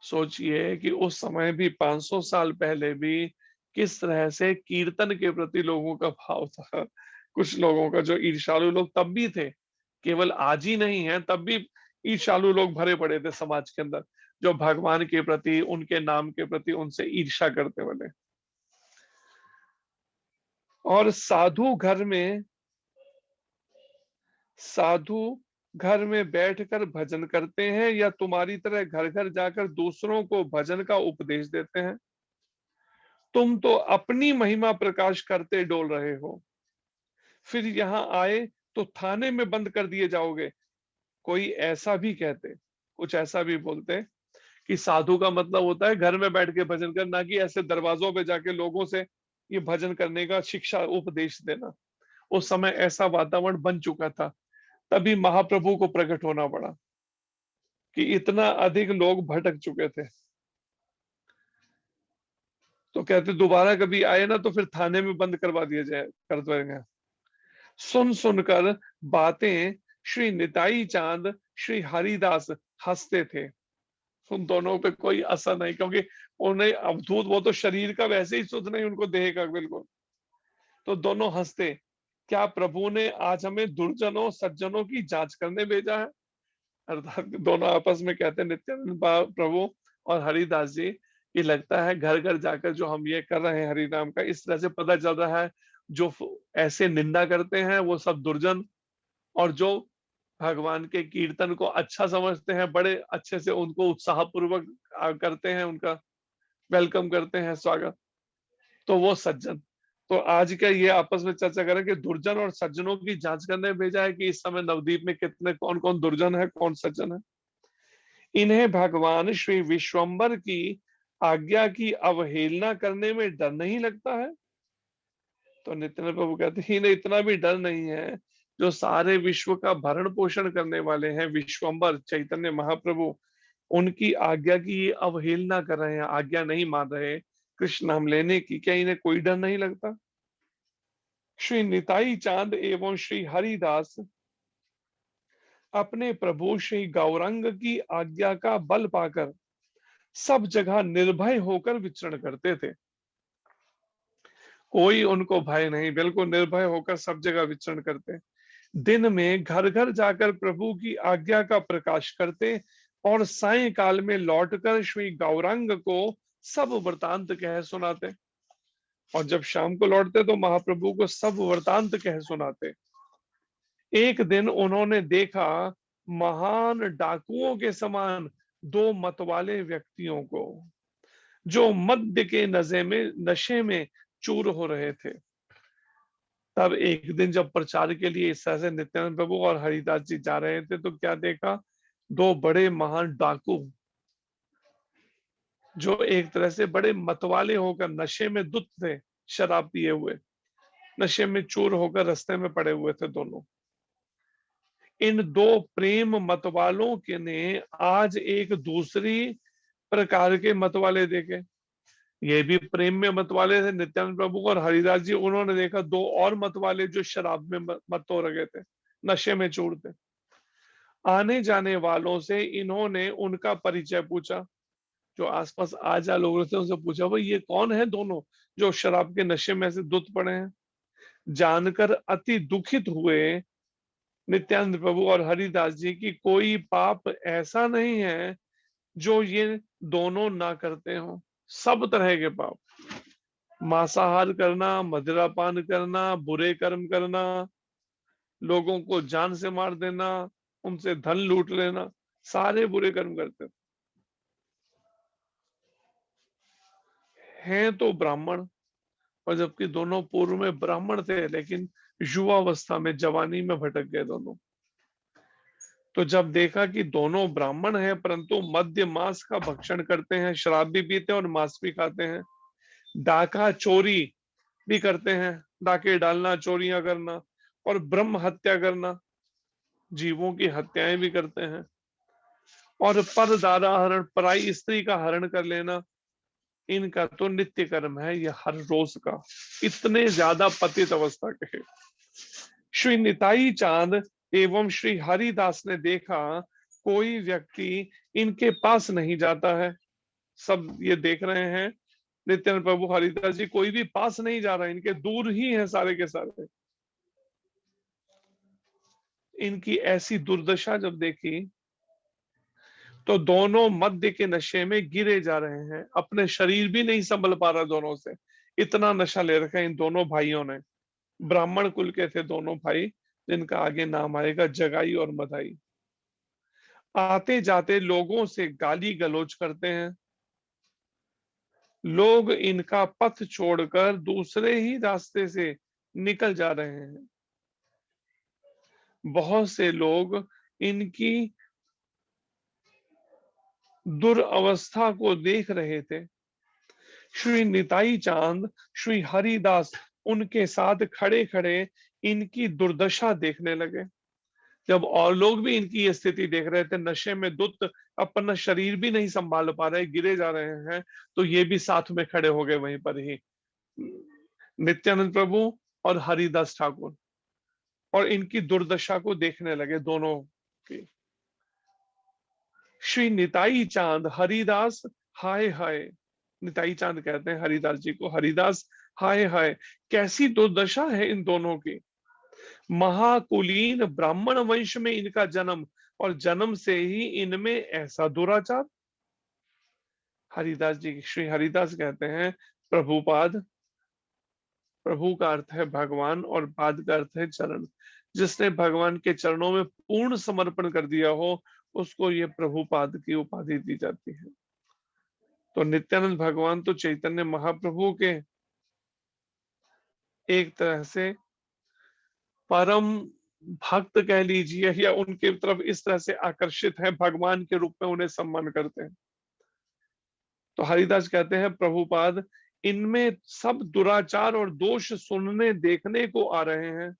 सोचिए कि उस समय भी 500 साल पहले भी किस तरह से कीर्तन के प्रति लोगों का भाव था। कुछ लोगों का, जो ईर्ष्यालु लोग तब भी थे, केवल आज ही नहीं है, तब भी ईर्ष्यालु लोग भरे पड़े थे समाज के अंदर, जो भगवान के प्रति, उनके नाम के प्रति उनसे ईर्ष्या करते वाले। और साधु घर में बैठकर भजन करते हैं या तुम्हारी तरह घर घर जाकर दूसरों को भजन का उपदेश देते हैं? तुम तो अपनी महिमा प्रकाश करते डोल रहे हो, फिर यहाँ आए तो थाने में बंद कर दिए जाओगे। कोई ऐसा भी कहते, कुछ ऐसा भी बोलते कि साधु का मतलब होता है घर में बैठ के भजन करना, ना कि ऐसे दरवाजों पे जाके लोगों से ये भजन करने का शिक्षा उपदेश देना। उस समय ऐसा वातावरण बन चुका था। तभी महाप्रभु को प्रकट होना पड़ा कि इतना अधिक लोग भटक चुके थे। तो कहते दोबारा कभी आए ना तो फिर थाने में बंद करवा दिया जाए कर देंगे। सुन सुनकर बातें श्री निताई चांद, श्री हरिदास हंसते थे। उन दोनों पे कोई असर नहीं, क्योंकि उन्हें अवधूत, वो तो शरीर का वैसे ही सुध नहीं उनको, देह का बिल्कुल। तो दोनों हंसते, क्या प्रभु ने आज हमें दुर्जनों सज्जनों की जांच करने भेजा है? अर्थात दोनों आपस में कहते नित्यानंद प्रभु और हरिदास जी, ये लगता है घर घर जाकर जो हम ये कर रहे हैं हरि नाम का, इस तरह से पता चल रहा है जो ऐसे निंदा करते हैं वो सब दुर्जन, और जो भगवान के कीर्तन को अच्छा समझते हैं, बड़े अच्छे से उनको उत्साह पूर्वक करते हैं, उनका वेलकम करते हैं, स्वागत, तो वो सज्जन। तो आज का ये आपस में चर्चा करें कि दुर्जन और सज्जनों की जांच करने भेजा है कि इस समय नवदीप में कितने कौन कौन दुर्जन है, कौन सज्जन है। इन्हें भगवान श्री विश्वंभर की आज्ञा की अवहेलना करने में डर नहीं लगता है? तो नित्यानंद प्रभु कहते हैं इन्हें इतना भी डर नहीं है, जो सारे विश्व का भरण पोषण करने वाले हैं विश्वंभर चैतन्य महाप्रभु, उनकी आज्ञा की ये अवहेलना कर रहे हैं, आज्ञा नहीं मान रहे कृष्ण नाम लेने की, क्या इन्हें कोई डर नहीं लगता? श्री निताई चांद एवं श्री हरिदास अपने प्रभु श्री गौरंग की आज्ञा का बल पाकर सब जगह निर्भय होकर विचरण करते थे। कोई उनको भय नहीं, बिल्कुल निर्भय होकर सब जगह विचरण करते। दिन में घर घर जाकर प्रभु की आज्ञा का प्रकाश करते और सायंकाल में लौटकर श्री गौरांग को सब वृतांत कह सुनाते। और जब शाम को लौटते तो महाप्रभु को सब वृतांत कह सुनाते। एक दिन उन्होंने देखा महान डाकुओं के समान दो मतवाले व्यक्तियों को, जो मद्य के नशे में चूर हो रहे थे। तब एक दिन जब प्रचार के लिए इस तरह से नित्यानंद प्रभु और हरिदास जी जा रहे थे, तो क्या देखा, दो बड़े महान डाकू, जो एक तरह से बड़े मतवाले होकर नशे में धुत थे, शराब पिए हुए, नशे में चूर होकर रास्ते में पड़े हुए थे दोनों। इन दो प्रेम मतवालों के ने आज एक दूसरी प्रकार के मतवाले देखे। ये भी प्रेम में मतवाले थे नित्यानंद प्रभु और हरिदास जी, उन्होंने देखा दो और मतवाले जो शराब में मत हो रहे थे, नशे में चूर थे। आने जाने वालों से इन्होंने उनका परिचय पूछा, जो आसपास आ जा लोग थे उनसे पूछा, भाई ये कौन है दोनों जो शराब के नशे में से धुत पड़े हैं? जानकर अति दुखित हुए नित्यानंद प्रभु और हरिदास जी की कोई पाप ऐसा नहीं है जो ये दोनों ना करते हो। सब तरह के पाप, मांसाहार करना, मदिरापान करना, बुरे कर्म करना, लोगों को जान से मार देना, उनसे धन लूट लेना, सारे बुरे कर्म करते हैं तो ब्राह्मण। और जबकि दोनों पूर्व में ब्राह्मण थे, लेकिन युवावस्था में, जवानी में भटक गए दोनों। तो जब देखा कि दोनों ब्राह्मण हैं परंतु मद्य मांस का भक्षण करते हैं, शराब भी पीते हैं और मांस भी खाते हैं, डाका चोरी भी करते हैं, डाके डालना, चोरियां करना, और ब्रह्म हत्या करना, जीवों की हत्याएं भी करते हैं, और पर दादा हरण, पराई स्त्री का हरण कर लेना, इनका तो नित्य कर्म है, ये हर रोज का। इतने ज्यादा पतित अवस्था के श्री निताई चांद एवं श्री हरिदास ने देखा कोई व्यक्ति इनके पास नहीं जाता है। सब ये देख रहे हैं नित्यानंद प्रभु हरिदास जी, कोई भी पास नहीं जा रहा है, इनके दूर ही है सारे के सारे। इनकी ऐसी दुर्दशा जब देखी तो दोनों मद्य के नशे में गिरे जा रहे हैं, अपने शरीर भी नहीं संभल पा रहा दोनों से, इतना नशा ले रखा है इन दोनों भाइयों ने। ब्राह्मण कुल के थे दोनों भाई, जिनका आगे नाम आएगा जगाई और मधाई। आते जाते लोगों से गाली गलौज करते हैं, लोग इनका पथ छोड़कर दूसरे ही रास्ते से निकल जा रहे हैं। बहुत से लोग इनकी दुर्अवस्था को देख रहे थे। श्री निताई चांद, श्री हरिदास उनके साथ खड़े खड़े इनकी दुर्दशा देखने लगे। जब और लोग भी इनकी ये स्थिति देख रहे थे, नशे में धुत, अपना शरीर भी नहीं संभाल पा रहे, गिरे जा रहे हैं, तो ये भी साथ में खड़े हो गए वहीं पर ही, नित्यानंद प्रभु और हरिदास ठाकुर, और इनकी दुर्दशा को देखने लगे दोनों की। श्री निताई चांद हरिदास हाय हाय, निताई चांद कहते हैं हरिदास जी को, हरिदास हाय हाय, कैसी दुर्दशा है इन दोनों की। महाकुलीन ब्राह्मण वंश में इनका जन्म, और जन्म से ही इनमें ऐसा दुराचार। हरिदास जी, श्री हरिदास कहते हैं प्रभुपाद, प्रभु का अर्थ है भगवान और पाद का अर्थ है चरण, जिसने भगवान के चरणों में पूर्ण समर्पण कर दिया हो उसको ये प्रभुपाद की उपाधि दी जाती है। तो नित्यानंद भगवान तो चैतन्य महाप्रभु के एक तरह से परम भक्त कह लीजिए, या उनके तरफ इस तरह से आकर्षित है, भगवान के रूप में उन्हें सम्मान करते हैं। तो हरिदास कहते हैं प्रभुपाद इनमें सब दुराचार और दोष सुनने देखने को आ रहे हैं,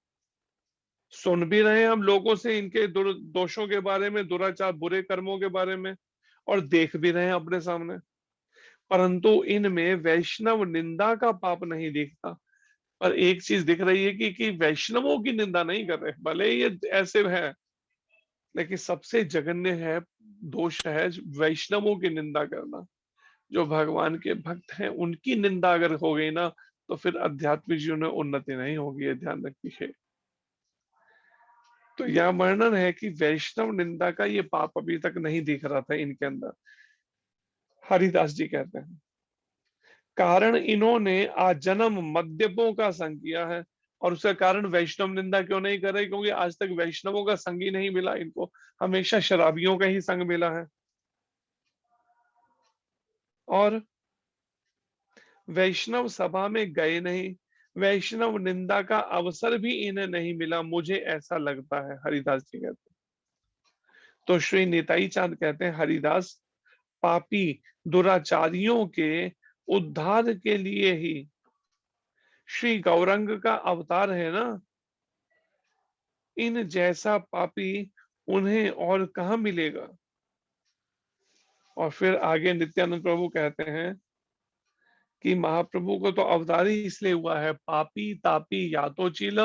सुन भी रहे हैं हम लोगों से इनके दोषों के बारे में, दुराचार बुरे कर्मों के बारे में, और देख भी रहे हैं अपने सामने, परंतु इनमें वैष्णव निंदा का पाप नहीं दिखता। पर एक चीज दिख रही है कि वैष्णवों की निंदा नहीं कर रहे, भले ये ऐसे है, लेकिन सबसे जघन्य है, दोष है वैष्णवों की निंदा करना। जो भगवान के भक्त हैं उनकी निंदा अगर हो गई ना, तो फिर आध्यात्मिक जीवन में उन्नति नहीं होगी, ये ध्यान रखिए। तो यह वर्णन है कि वैष्णव निंदा का ये पाप अभी तक नहीं दिख रहा था इनके अंदर। हरिदास जी कहते हैं कारण इन्होंने आजन्म मद्यपों का संग किया है, और उसका कारण वैष्णव निंदा क्यों नहीं कर रहे, क्योंकि आज तक वैष्णवों का संग ही नहीं मिला इनको, हमेशा शराबियों का ही संग मिला है। और वैष्णव सभा में गए नहीं, वैष्णव निंदा का अवसर भी इन्हें नहीं मिला, मुझे ऐसा लगता है, हरिदास जी कहते हैं। तो श्री निताई चांद कहते हैं हरिदास पापी दुराचारियों के उद्धार के लिए ही श्री गौरंग का अवतार है ना, इन जैसा पापी उन्हें और कहां मिलेगा। और फिर आगे नित्यानंद प्रभु कहते हैं कि महाप्रभु को तो अवतार ही इसलिए हुआ है, पापी तापी या तो चिल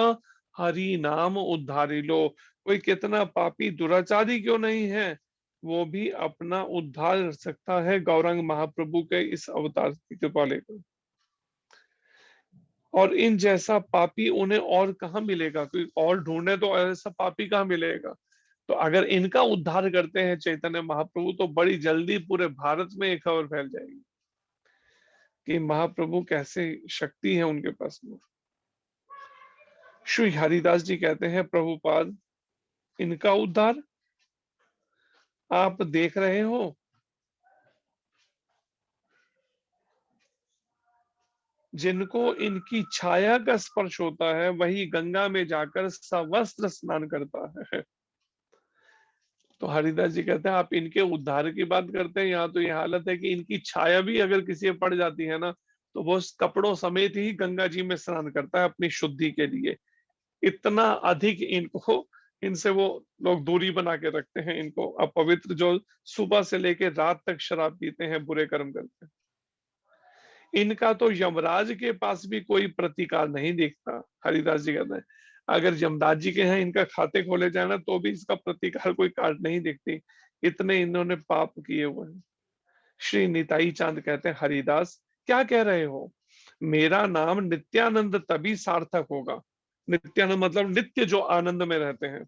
हरि नाम उद्धारी लो, कोई कितना पापी दुराचारी क्यों नहीं है, वो भी अपना उद्धार कर सकता है गौरंग महाप्रभु के इस अवतार की कृपा लेकर। और इन जैसा पापी उन्हें और कहाँ मिलेगा, कोई और ढूंढे तो ऐसा पापी कहाँ मिलेगा। तो अगर इनका उद्धार करते हैं चैतन्य महाप्रभु, तो बड़ी जल्दी पूरे भारत में एक खबर फैल जाएगी कि महाप्रभु कैसे शक्ति है उनके पास में। श्री हरिदास जी कहते हैं प्रभुपाद इनका उद्धार आप देख रहे हो, जिनको इनकी छाया का स्पर्श होता है वही गंगा में जाकर सवस्त्र स्नान करता है। तो हरिदास जी कहते हैं आप इनके उद्धार की बात करते हैं, यहाँ तो ये हालत है कि इनकी छाया भी अगर किसी पे पड़ जाती है ना, तो वो कपड़ों समेत ही गंगा जी में स्नान करता है अपनी शुद्धि के लिए। इतना अधिक इनको, इनसे वो लोग दूरी बना के रखते हैं इनको, अपवित्र जो सुबह से लेकर रात तक शराब पीते हैं, बुरे कर्म करते हैं। इनका तो यमराज के पास भी कोई प्रतिकार नहीं दिखता। हरिदास जी कहते हैं अगर यमराज जी के यहाँ इनका खाते खोले जाए ना, तो भी इसका प्रतिकार कोई कार्ड नहीं दिखती, इतने इन्होंने पाप किए हुए हैं। श्री निताई चांद कहते हैं हरिदास क्या कह रहे हो, मेरा नाम नित्यानंद तभी सार्थक होगा, नित्यानंद मतलब नित्य जो आनंद में रहते हैं,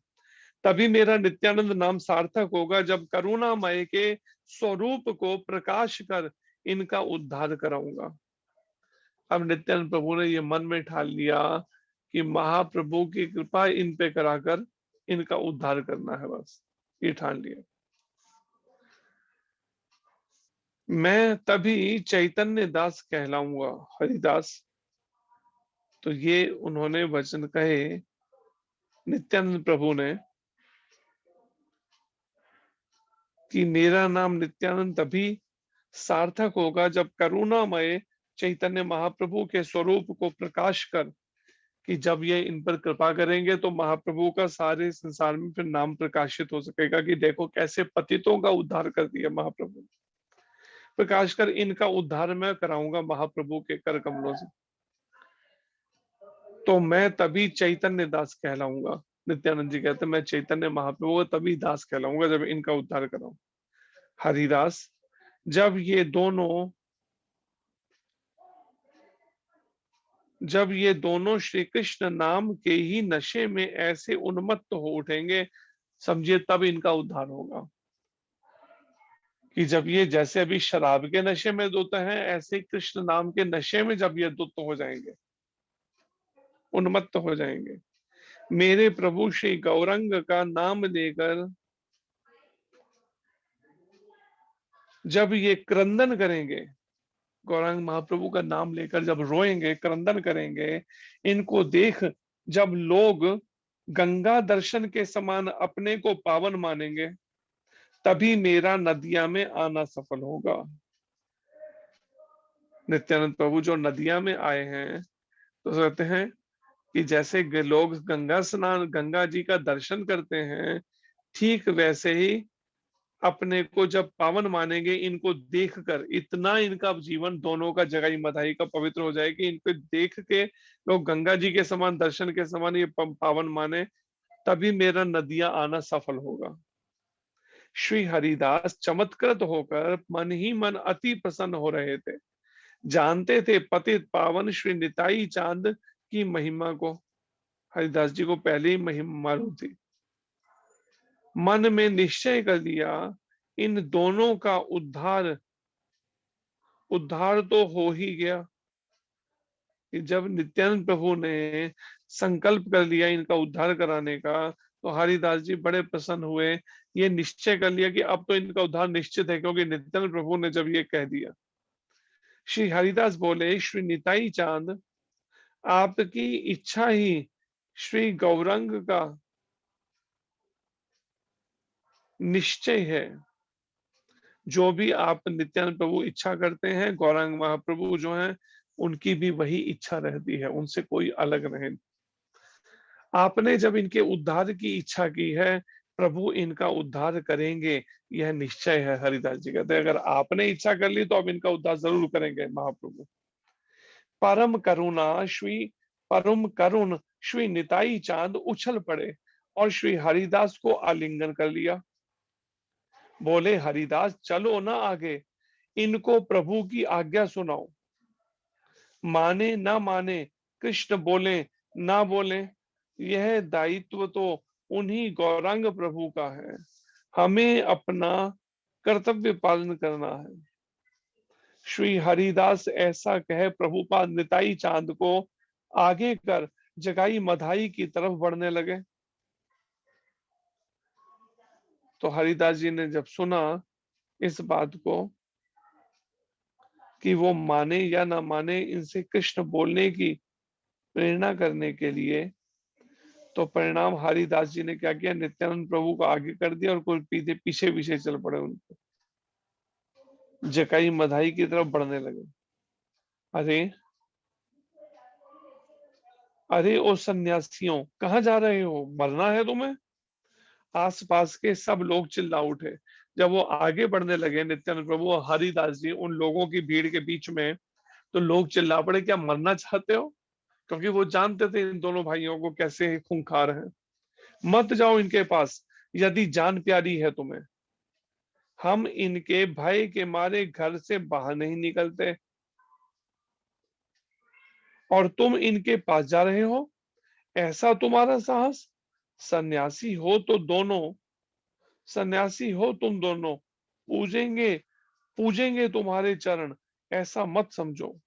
तभी मेरा नित्यानंद नाम सार्थक होगा जब करुणामय के स्वरूप को प्रकाश कर इनका उद्धार कराऊंगा। अब नित्यानंद प्रभु ने ये मन में ठान लिया कि महाप्रभु की कृपा इन पे कराकर इनका उद्धार करना है, बस ये ठान लिया। मैं तभी चैतन्य दास कहलाऊंगा, हरिदास। तो ये उन्होंने वचन कहे नित्यानंद प्रभु ने कि मेरा नाम नित्यानंद तभी सार्थक होगा जब करुणामय चैतन्य महाप्रभु के स्वरूप को प्रकाश कर कि जब ये इन पर कृपा करेंगे तो महाप्रभु का सारे संसार में फिर नाम प्रकाशित हो सकेगा कि देखो कैसे पतितों का उद्धार कर दिया महाप्रभु ने। प्रकाश कर इनका उद्धार मैं कराऊंगा महाप्रभु के कर कमलों से, तो मैं तभी चैतन्य दास कहलाऊंगा। नित्यानंद जी कहते हैं मैं चैतन्य महाप्रभु का तभी दास कहलाऊंगा जब इनका उद्धार कराऊं। हरिदास जब ये दोनों श्री कृष्ण नाम के ही नशे में ऐसे उन्मत्त हो उठेंगे, समझिए तब इनका उद्धार होगा। कि जब ये जैसे अभी शराब के नशे में धुत हैं, ऐसे कृष्ण नाम के नशे में जब ये धुत हो जाएंगे, उन्मत्त हो जाएंगे, मेरे प्रभु श्री गौरंग का नाम लेकर जब ये क्रंदन करेंगे, गौरांग महाप्रभु का नाम लेकर जब रोएंगे, क्रंदन करेंगे, इनको देख जब लोग गंगा दर्शन के समान अपने को पावन मानेंगे, तभी मेरा नदिया में आना सफल होगा। नित्यानंद प्रभु जो नदिया में आए हैं तो कहते हैं कि जैसे लोग गंगा स्नान, गंगा जी का दर्शन करते हैं, ठीक वैसे ही अपने को जब पावन मानेंगे, इनको देखकर इतना इनका जीवन दोनों का जगाई मधाई का पवित्र हो जाए कि इनको देख के लोग गंगा जी के समान, दर्शन के समान ये पावन माने, तभी मेरा नदियां आना सफल होगा। श्री हरिदास चमत्कृत होकर मन ही मन अति प्रसन्न हो रहे थे, जानते थे पतित पावन श्री निताई चांद की महिमा को। हरिदास जी को पहले ही महिमा मालूम थी। मन में निश्चय कर लिया इन दोनों का उद्धार तो हो ही गया। कि जब नित्यानंद प्रभु ने संकल्प कर लिया इनका उद्धार कराने का, तो हरिदास जी बड़े प्रसन्न हुए। ये निश्चय कर लिया कि अब तो इनका उद्धार निश्चित है, क्योंकि नित्यानंद प्रभु ने जब ये कह दिया। श्री हरिदास बोले, श्री निताई चांद, आपकी इच्छा ही श्री गौरंग का निश्चय है। जो भी आप नित्यानंद प्रभु इच्छा करते हैं, गौरांग महाप्रभु जो हैं उनकी भी वही इच्छा रहती है, उनसे कोई अलग नहीं। आपने जब इनके उद्धार की इच्छा की है, प्रभु इनका उद्धार करेंगे, यह निश्चय है। हरिदास जी कहते हैं अगर आपने इच्छा कर ली तो अब इनका उद्धार जरूर करेंगे महाप्रभु। परम करुण श्री निताई चांद उछल पड़े और श्री हरिदास को आलिंगन कर लिया। बोले, हरिदास चलो ना आगे, इनको प्रभु की आज्ञा सुनाओ। माने ना माने, कृष्ण बोले ना बोले, यह दायित्व तो उन्हीं गौरांग प्रभु का है, हमें अपना कर्तव्य पालन करना है। श्री हरिदास ऐसा कह प्रभुपाद निताई चांद को आगे कर जगाई मधाई की तरफ बढ़ने लगे। तो हरिदास जी ने जब सुना इस बात को कि वो माने या ना माने, इनसे कृष्ण बोलने की प्रेरणा करने के लिए, तो परिणाम हरिदास जी ने क्या किया, नित्यानंद प्रभु को आगे कर दिया और कोई पीछे पीछे चल पड़े, उनको जकाई मधाई की तरफ बढ़ने लगे। अरे अरे ओ सन्यासियों, कहाँ जा रहे हो, मरना है तुम्हें? आसपास के सब लोग चिल्ला उठे। जब वो आगे बढ़ने लगे नित्यानंद प्रभु और हरिदास जी उन लोगों की भीड़ के बीच में, तो लोग चिल्ला पड़े, क्या मरना चाहते हो? क्योंकि वो जानते थे इन दोनों भाइयों को कैसे खूंखार हैं। मत जाओ इनके पास, यदि जान प्यारी है तुम्हें। हम इनके भय के मारे घर से बाहर नहीं निकलते और तुम इनके पास जा रहे हो, ऐसा तुम्हारा साहस? सन्यासी हो तो दोनों, सन्यासी हो तुम दोनों, पूजेंगे पूजेंगे तुम्हारे चरण, ऐसा मत समझो।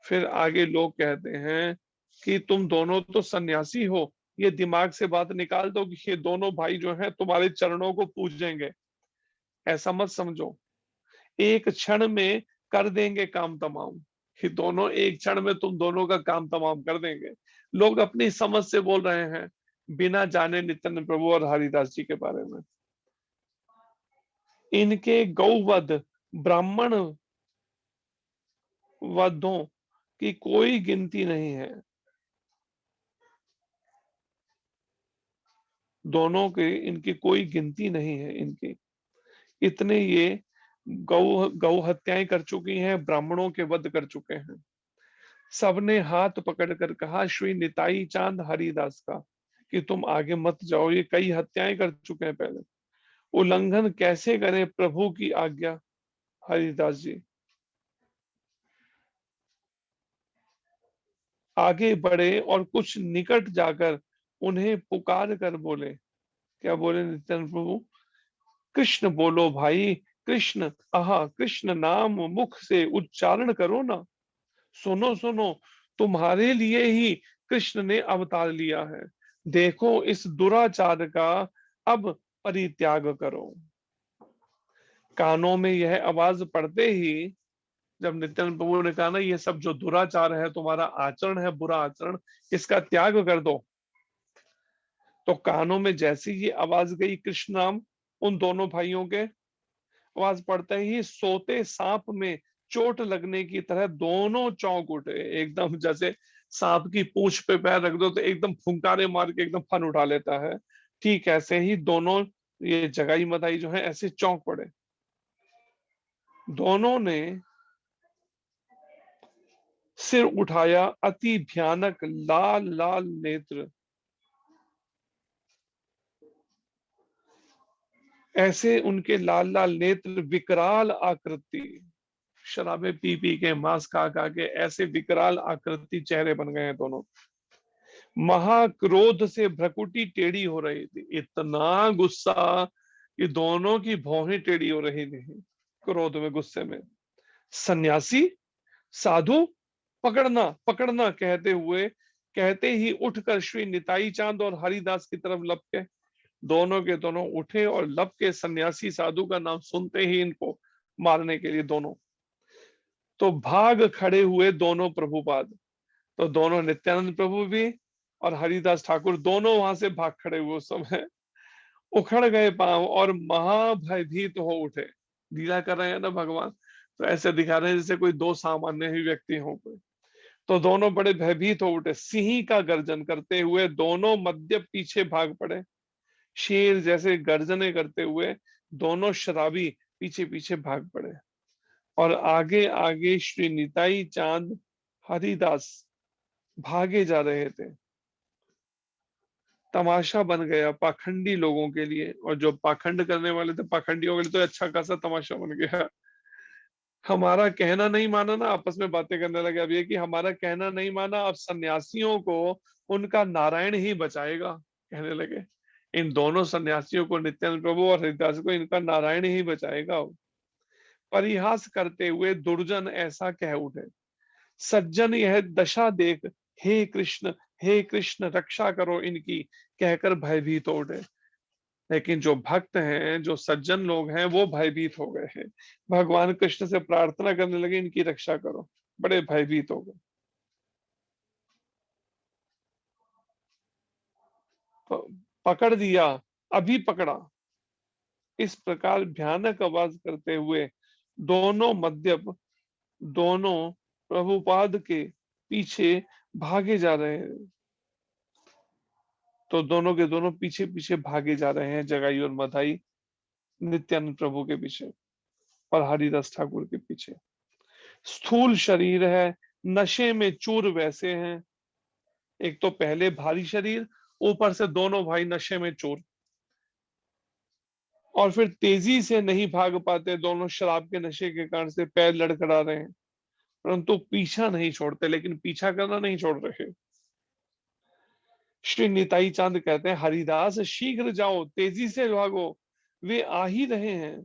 फिर आगे लोग कहते हैं कि तुम दोनों तो सन्यासी हो, ये दिमाग से बात निकाल दो कि ये दोनों भाई जो हैं तुम्हारे चरणों को पूजेंगे, ऐसा मत समझो। एक क्षण में कर देंगे काम तमाम, ये दोनों एक क्षण में तुम दोनों का काम तमाम कर देंगे। लोग अपनी समझ से बोल रहे हैं, बिना जाने नित्यानंद प्रभु और हरिदास जी के बारे में। इनके गौवध, ब्राह्मण वधों कि कोई गिनती नहीं है। दोनों के, इनकी कोई गिनती नहीं है इनकी। इतने ये गौ हत्याएं कर चुकी हैं, ब्राह्मणों के वध कर चुके हैं। सबने हाथ पकड़कर कहा श्री निताई चांद हरिदास का कि तुम आगे मत जाओ, ये कई हत्याएं कर चुके हैं पहले, उल्लंघन कैसे करें प्रभु की आज्ञा। हरिदास जी आगे बढ़े और कुछ निकट जाकर उन्हें पुकार कर बोले। क्या बोले नित्यानंद प्रभु? कृष्ण बोलो भाई, कृष्ण, आहा कृष्ण नाम मुख से उच्चारण करो ना। सुनो सुनो, तुम्हारे लिए ही कृष्ण ने अवतार लिया है। देखो इस दुराचार का अब परित्याग करो। कानों में यह आवाज पड़ते ही, जब नित्यानंद प्रभु ने कहा ना ये सब जो दुराचार है, तुम्हारा आचरण है बुरा आचरण, इसका त्याग कर दो, तो कानों में जैसी ही आवाज गई कृष्ण नाम उन दोनों भाइयों के, आवाज पड़ते ही सोते सांप में चोट लगने की तरह दोनों चौंक उठे। एकदम जैसे सांप की पूंछ पे पैर रख दो तो एकदम फुंकारे मार के एकदम फन उठा लेता है, ठीक ऐसे ही दोनों ये जगाई मदाई जो है ऐसे चौंक पड़े। दोनों ने सिर उठाया, अति भयानक लाल लाल नेत्र, ऐसे उनके लाल लाल नेत्र, विकराल आकृति, शराबे पी पी के मांस खा खा के ऐसे विकराल आकृति चेहरे बन गए हैं दोनों। महाक्रोध से भ्रकुटी टेढ़ी हो रही थी, इतना गुस्सा कि दोनों की भौहें टेढ़ी हो रही थी क्रोध में, गुस्से में। सन्यासी, साधु, पकड़ना पकड़ना कहते ही उठकर श्री निताई चांद और हरिदास की तरफ लपके। दोनों के दोनों उठे और लपके, सन्यासी साधु का नाम सुनते ही इनको मारने के लिए दोनों तो भाग खड़े हुए दोनों प्रभुपाद। तो दोनों नित्यानंद प्रभु भी और हरिदास ठाकुर दोनों वहां से भाग खड़े हुए, उस समय उखड़ गए पांव और महाभयभीत हो उठे। लीला कर रहे हैं ना भगवान, तो ऐसे दिखा रहे हैं जैसे कोई दो सामान्य ही व्यक्ति हो कोई। तो दोनों बड़े भयभीत हो उठे, सिंह का गर्जन करते हुए दोनों मध्य पीछे भाग पड़े। शेर जैसे गर्जने करते हुए दोनों शराबी पीछे पीछे भाग पड़े। और आगे आगे श्री निताई चांद हरिदास भागे जा रहे थे। तमाशा बन गया पाखंडी लोगों के लिए, और जो पाखंड करने वाले थे पाखंडियों के लिए तो अच्छा खासा तमाशा बन गया। हमारा कहना नहीं माना ना, आपस में बातें करने लगे अब ये कि हमारा कहना नहीं माना, अब सन्यासियों को उनका नारायण ही बचाएगा, कहने लगे। इन दोनों सन्यासियों को, नित्यानंद प्रभु और हरिदास को, इनका नारायण ही बचाएगा। परिहास करते हुए दुर्जन ऐसा कह उठे, सज्जन यह दशा देख, हे कृष्ण रक्षा करो इनकी, कहकर भयभीत हो उठे। लेकिन जो भक्त हैं, जो सज्जन लोग हैं, वो भयभीत हो गए हैं। भगवान कृष्ण से प्रार्थना करने लगे इनकी रक्षा करो, बड़े भयभीत हो गए। तो पकड़ दिया, अभी पकड़ा, इस प्रकार भयानक आवाज करते हुए दोनों मध्यप, दोनों प्रभुपाद के पीछे भागे जा रहे हैं। तो दोनों के दोनों पीछे पीछे भागे जा रहे हैं, जगाई और मधाई नित्यानंद प्रभु के पीछे और हरिदास ठाकुर के पीछे। स्थूल शरीर है, नशे में चूर वैसे हैं। एक तो पहले भारी शरीर, ऊपर से दोनों भाई नशे में चूर, और फिर तेजी से नहीं भाग पाते, दोनों शराब के नशे के कारण से पैर लड़खड़ा रहे हैं, परंतु पीछा नहीं छोड़ते, लेकिन पीछा करना नहीं छोड़ रहे। श्री निताई चांद कहते हैं, हरिदास शीघ्र जाओ, तेजी से भागो, वे आ ही रहे हैं।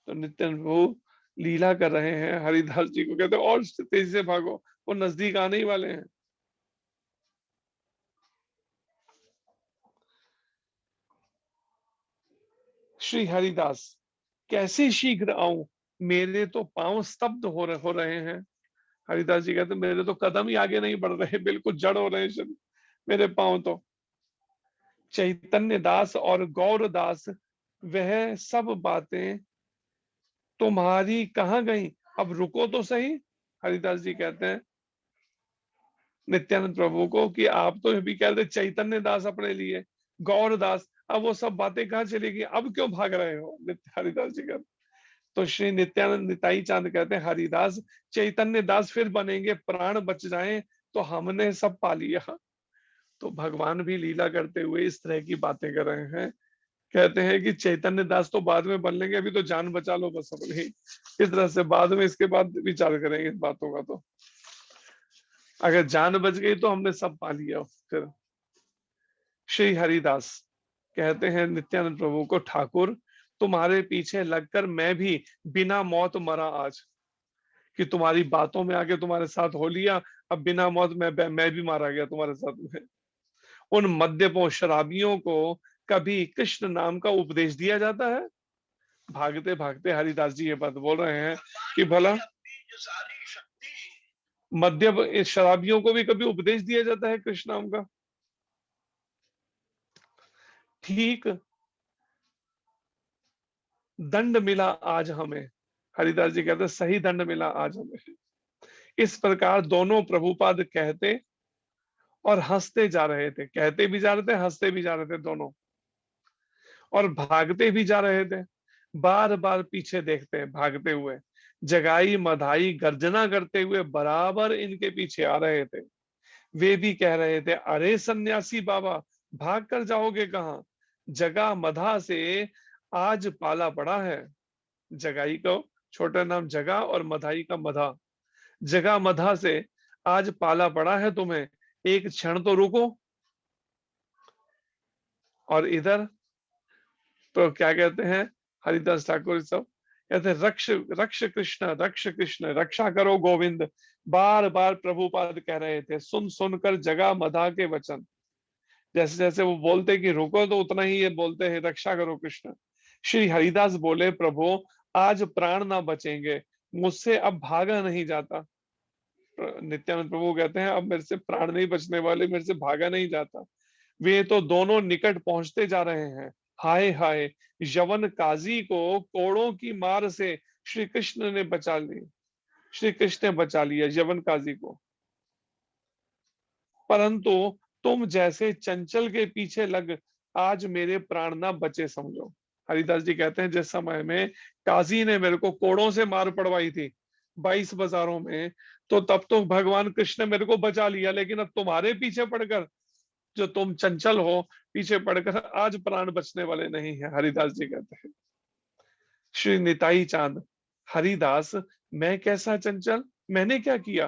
तो नित्यानंद प्रभु लीला कर रहे हैं, हरिदास जी को कहते हैं और तेजी से भागो, वो नजदीक आने ही वाले हैं। श्री हरिदास, कैसे शीघ्र आऊं, मेरे तो पांव स्तब्ध हो रहे हैं। हरिदास जी कहते मेरे तो कदम ही आगे नहीं बढ़ रहे, बिल्कुल जड़ हो रहे हैं शरीर, मेरे पांव तो। चैतन्य दास और गौर दास, वह सब बातें तुम्हारी कहाँ गई, अब रुको तो सही। हरिदास जी कहते हैं नित्यानंद प्रभु को कि आप तो भी कह रहे चैतन्य दास अपने लिए, गौर दास, अब वो सब बातें कहाँ चलेगी, अब क्यों भाग रहे हो? नित्य हरिदास जी कहते, तो श्री नित्यानंद निताई चांद कहते हैं हरिदास चैतन्य दास फिर बनेंगे, प्राण बच जाएं तो हमने सब पा लिया। तो भगवान भी लीला करते हुए इस तरह की बातें कर रहे हैं, कहते हैं कि चैतन्य दास तो बाद में बन लेंगे, अभी तो जान बचा लो बस अपनी, इस तरह से बाद में इसके बाद विचार करेंगे इस बातों का। तो अगर जान बच गई तो हमने सब पा लिया। फिर श्री हरिदास कहते हैं नित्यानंद प्रभु को, ठाकुर तुम्हारे पीछे लगकर मैं भी बिना मौत मरा आज, कि तुम्हारी बातों में आके तुम्हारे साथ हो लिया, अब बिना मौत मैं भी मारा गया तुम्हारे साथ में। उन मद्यपों शराबियों को कभी कृष्ण नाम का उपदेश दिया जाता है? भागते भागते हरिदास जी ये बात बोल रहे हैं कि भला मद्य शराबियों को भी कभी उपदेश दिया जाता है कृष्ण नाम का? ठीक दंड मिला आज हमें, हरिदास जी कहते हैं सही दंड मिला आज हमें। इस प्रकार दोनों प्रभुपाद कहते और हंसते जा रहे थे, कहते भी जा रहे थे, हंसते भी जा रहे थे दोनों, और भागते भी जा रहे थे। बार बार पीछे देखते हैं भागते हुए, जगाई मधाई गर्जना करते हुए बराबर इनके पीछे आ रहे थे। वे भी कह रहे थे, अरे सन्यासी बाबा भाग कर जाओगे कहाँ? जगा मधा से आज पाला पड़ा है। जगाई को छोटा नाम जगा और मधाई का मधा। जगा मधा से आज पाला पड़ा है तुम्हें, एक क्षण तो रुको। और इधर तो क्या कहते हैं हरिदास ठाकुर सब, कहते हैं रक्ष रक्ष कृष्ण रक्षा करो गोविंद। बार बार प्रभुपाद कह रहे थे, सुन सुनकर जगा मधा के वचन। जैसे जैसे वो बोलते कि रुको तो उतना ही ये बोलते हैं रक्षा करो कृष्ण। श्री हरिदास बोले, प्रभु आज प्राण ना बचेंगे, मुझसे अब भागा नहीं जाता। नित्यानंद प्रभु कहते हैं अब मेरे से प्राण नहीं बचने वाले, मेरे से भागा नहीं जाता। वे तो दोनों निकट पहुंचते जा रहे हैं। हाय हाय, यवन काजी को कोड़ों की मार से श्री कृष्ण ने बचा ली, श्री कृष्ण ने बचा लिया यवन काजी को। परंतु तुम जैसे चंचल के पीछे लग आज मेरे प्राण ना बचे समझो। हरिदास जी कहते हैं जिस समय में काजी ने मेरे को कोड़ों से मार पड़वाई थी 22 बाजारों में, तो तब तो भगवान कृष्ण ने मेरे को बचा लिया, लेकिन अब तुम्हारे पीछे पड़कर, जो तुम चंचल हो, पीछे पड़कर आज प्राण बचने वाले नहीं है। हरिदास जी कहते हैं श्री निताई चांद, हरिदास मैं कैसा चंचल, मैंने क्या किया?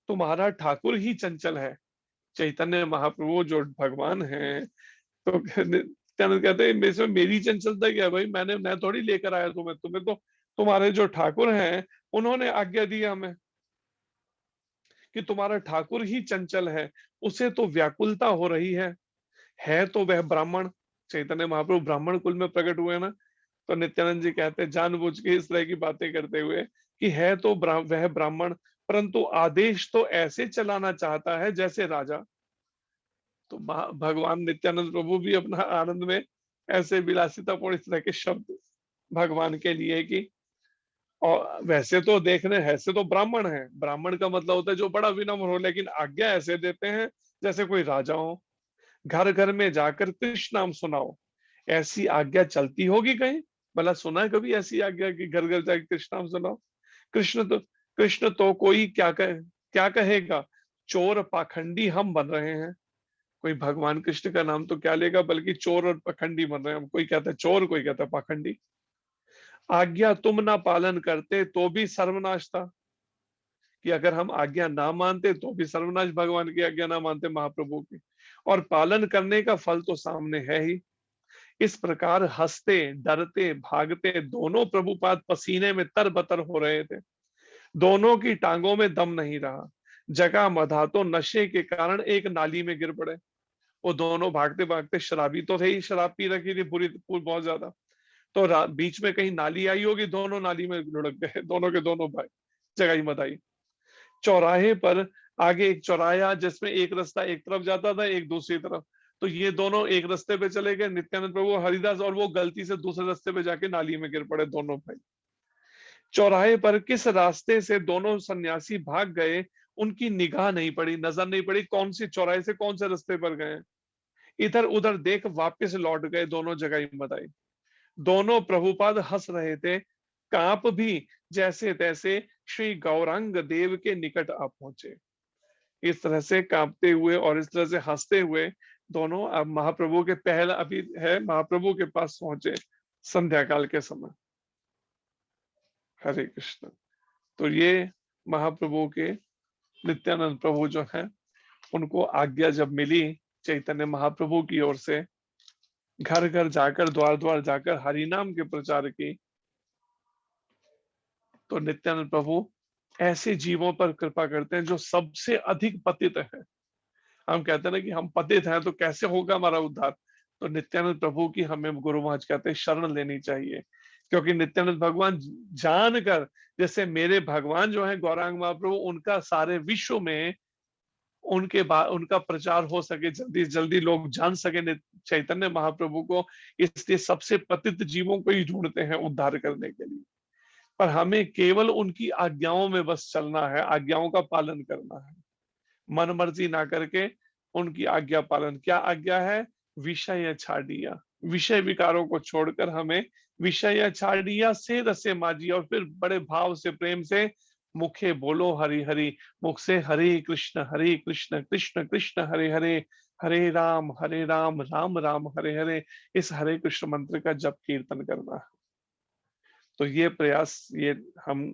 तुम्हारा ठाकुर ही चंचल है। चैतन्य महाप्रभु जो भगवान है, तो कहते हैं इसमें मेरी चंचलता क्या है भाई, मैं थोड़ी लेकर आया तुम्हें, तुम्हें तो तुम्हारे जो ठाकुर हैं उन्होंने आज्ञा दी हमें कि तुम्हारा ठाकुर ही चंचल है, उसे तो व्याकुलता हो रही है तो वह ब्राह्मण। चैतन्य महाप्रभु ब्राह्मण कुल में प्रकट हुए ना, तो नित्यानंद जी कहते हैं जानबूझ के इस तरह की बातें करते हुए कि है तो वह ब्राह्मण, परंतु आदेश तो ऐसे चलाना चाहता है जैसे राजा। तो भगवान नित्यानंद प्रभु भी अपना आनंद में ऐसे विलासितापूर्ण इस तरह के शब्द भगवान के लिए कि, और वैसे तो देखने ऐसे तो ब्राह्मण है, ब्राह्मण का मतलब होता है जो बड़ा विनम्र हो, लेकिन आज्ञा ऐसे देते हैं जैसे कोई राजा हो। घर घर में जाकर कृष्ण नाम सुनाओ, ऐसी आज्ञा चलती होगी कहीं? भला सुना है कभी ऐसी आज्ञा कि घर घर जाकर कृष्ण नाम सुनाओ? कृष्ण तो कोई क्या कहेगा, चोर पाखंडी हम बन रहे हैं। कोई भगवान कृष्ण का नाम तो क्या लेगा, बल्कि चोर और पाखंडी बन रहे हैं हम। कोई कहता है चोर, कोई कहता है पाखंडी। आज्ञा तुम ना पालन करते तो भी सर्वनाश था, कि अगर हम आज्ञा ना मानते तो भी सर्वनाश, भगवान की आज्ञा ना मानते महाप्रभु की, और पालन करने का फल तो सामने है ही। इस प्रकार हंसते डरते भागते दोनों प्रभुपाद पसीने में तरबतर हो रहे थे। दोनों की टांगों में दम नहीं रहा। जगा मधा तो नशे के कारण एक नाली में गिर पड़े। वो दोनों भागते भागते, शराबी तो थे ही, शराब पी रखी थी पूरी बहुत ज्यादा, तो बीच में कहीं नाली आई होगी, दोनों नाली में लुढ़क गए, दोनों के दोनों भाई। जगाई मधाई चौराहे पर, आगे एक चौराहा जिसमें एक रास्ता एक तरफ जाता था, एक दूसरी तरफ, तो ये दोनों एक रास्ते पे चले गए, नित्यानंद प्रभु हरिदास, और वो गलती से दूसरे रास्ते पे जाके नाली में गिर पड़े दोनों भाई। चौराहे पर किस रास्ते से दोनों सन्यासी भाग गए उनकी निगाह नहीं पड़ी, नजर नहीं पड़ी, कौन सी चौराहे से कौन से रास्ते पर गए। इधर उधर देख वापस लौट गए, दोनों जगह हिम्मत आई। दोनों प्रभुपाद हंस रहे थे, कांप भी जैसे तैसे श्री गौरांग देव के निकट आ पहुंचे। इस तरह से कांपते हुए और इस तरह से हंसते हुए दोनों अब महाप्रभु के पहला अभी है महाप्रभु के पास पहुंचे संध्या काल के समय। हरे कृष्ण। तो ये महाप्रभु के नित्यानंद प्रभु जो है, उनको आज्ञा जब मिली चैतन्य महाप्रभु की ओर से, घर घर जाकर द्वार द्वार जाकर हरि नाम के प्रचार की, तो नित्यानंद प्रभु ऐसे जीवों पर कृपा करते हैं जो सबसे अधिक पतित है। हम कहते हैं ना कि हम पतित हैं तो कैसे होगा हमारा उद्धार। तो नित्यानंद प्रभु की हमें गुरु महाराज कहते हैं शरण लेनी चाहिए, क्योंकि नित्यानंद भगवान जानकर, जैसे मेरे भगवान जो है गौरांग महाप्रभु, उनका सारे विश्व में उनके बाद उनका प्रचार हो सके, जल्दी जल्दी लोग जान सके चैतन्य महाप्रभु को, इसलिए सबसे पतित जीवों को ही ढूंढते हैं उद्धार करने के लिए। पर हमें केवल उनकी आज्ञाओं में बस चलना है, आज्ञाओं का पालन करना है, मन मर्जी ना करके उनकी आज्ञा पालन। क्या आज्ञा है? विषय छाड़िया, विषय विकारों को छोड़कर हमें विषय छाड़िया से रसे माजिया, और फिर बड़े भाव से प्रेम से मुखे बोलो हरि हरि, मुख से हरे कृष्ण कृष्ण कृष्ण हरे हरे, हरे राम राम राम हरे हरे, इस हरे कृष्ण मंत्र का जप कीर्तन करना है। तो ये प्रयास ये हम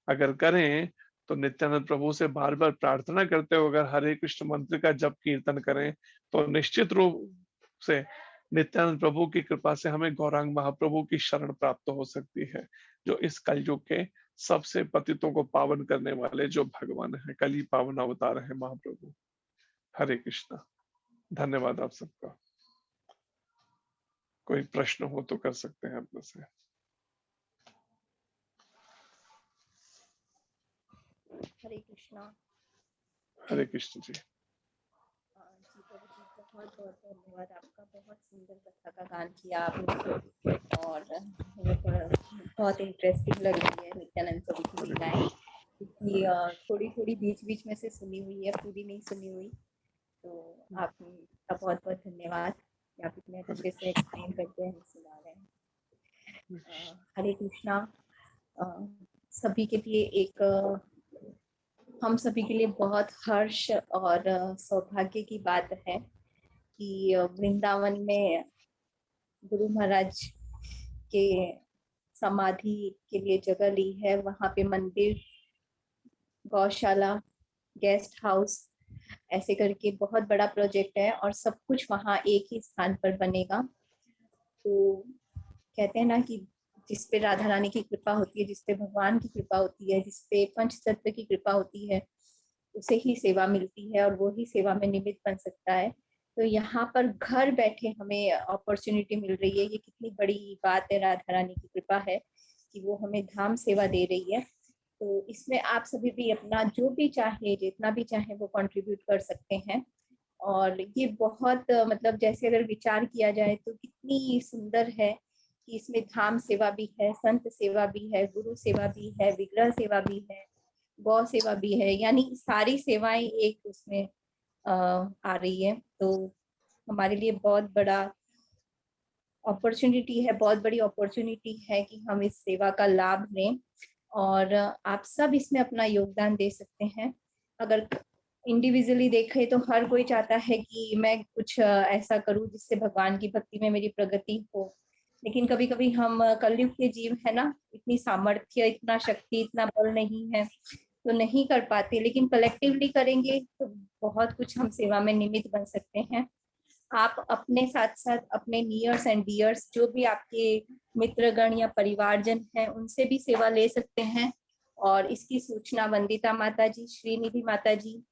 अगर करें तो नित्यानंद प्रभु से बार बार प्रार्थना करते हुए अगर हरे कृष्ण मंत्र का जप कीर्तन करें तो निश्चित रूप से नित्यानंद प्रभु की कृपा से हमें गौरांग महाप्रभु की शरण प्राप्त हो सकती है, जो इस कलयुग के सबसे पतितों को पावन करने वाले जो भगवान है, कली पावन अवतार है महाप्रभु। हरे कृष्णा। धन्यवाद आप सबका। कोई प्रश्न हो तो कर सकते हैं अपने से। हरे कृष्णा। हरे कृष्ण जी। जी प्रभु जी, बहुत बहुत धन्यवाद आपका। बहुत सुंदर कथा का गान किया आपने, और मुझे बहुत इंटरेस्टिंग लग रही है नित्यानंद प्रभु की लीलाएं, क्योंकि थोड़ी थोड़ी बीच बीच में से सुनी हुई है, पूरी नहीं सुनी हुई। तो आपका बहुत बहुत धन्यवाद, आप इतने अच्छे से एक्सप्लेन करते हैं, सुना रहे हैं। हरे कृष्णा। सभी के लिए एक हम सभी के लिए बहुत हर्ष और सौभाग्य की बात है कि वृंदावन में गुरु महाराज के समाधि के लिए जगह ली है। वहां पे मंदिर, गौशाला, गेस्ट हाउस, ऐसे करके बहुत बड़ा प्रोजेक्ट है, और सब कुछ वहां एक ही स्थान पर बनेगा। तो कहते हैं ना कि जिस पे राधा रानी की कृपा होती है, जिस पे भगवान की कृपा होती है, जिस पे पंच तत्व की कृपा होती है, उसे ही सेवा मिलती है, और वो ही सेवा में निमित्त बन सकता है। तो यहाँ पर घर बैठे हमें अपॉर्चुनिटी मिल रही है। ये कितनी बड़ी बात है, राधा रानी की कृपा है कि वो हमें धाम सेवा दे रही है। तो इसमें आप सभी भी अपना जो भी चाहे, जितना भी चाहे, वो कंट्रीब्यूट कर सकते हैं। और ये बहुत मतलब जैसे अगर विचार किया जाए तो कितनी सुंदर है कि इसमें धाम सेवा भी है, संत सेवा भी है, गुरु सेवा भी है, विग्रह सेवा भी है, गौ सेवा भी है, यानी सारी सेवाएं एक उसमें आ रही है। तो हमारे लिए बहुत बड़ा अपॉर्चुनिटी है, बहुत बड़ी अपॉर्चुनिटी है कि हम इस सेवा का लाभ लें, और आप सब इसमें अपना योगदान दे सकते हैं। अगर इंडिविजुअली देखें तो हर कोई चाहता है कि मैं कुछ ऐसा करूं जिससे भगवान की भक्ति में मेरी प्रगति हो, लेकिन कभी कभी हम कलयुग के जीव है ना, इतनी सामर्थ्य, इतना शक्ति, इतना बल नहीं है, तो नहीं कर पाते। लेकिन कलेक्टिवली करेंगे तो बहुत कुछ हम सेवा में निमित्त बन सकते हैं। आप अपने साथ साथ अपने नियर्स एंड डियर्स, जो भी आपके मित्रगण या परिवारजन हैं, उनसे भी सेवा ले सकते हैं। और इसकी सूचना वंदिता माता जी, श्रीनिधि माता जी,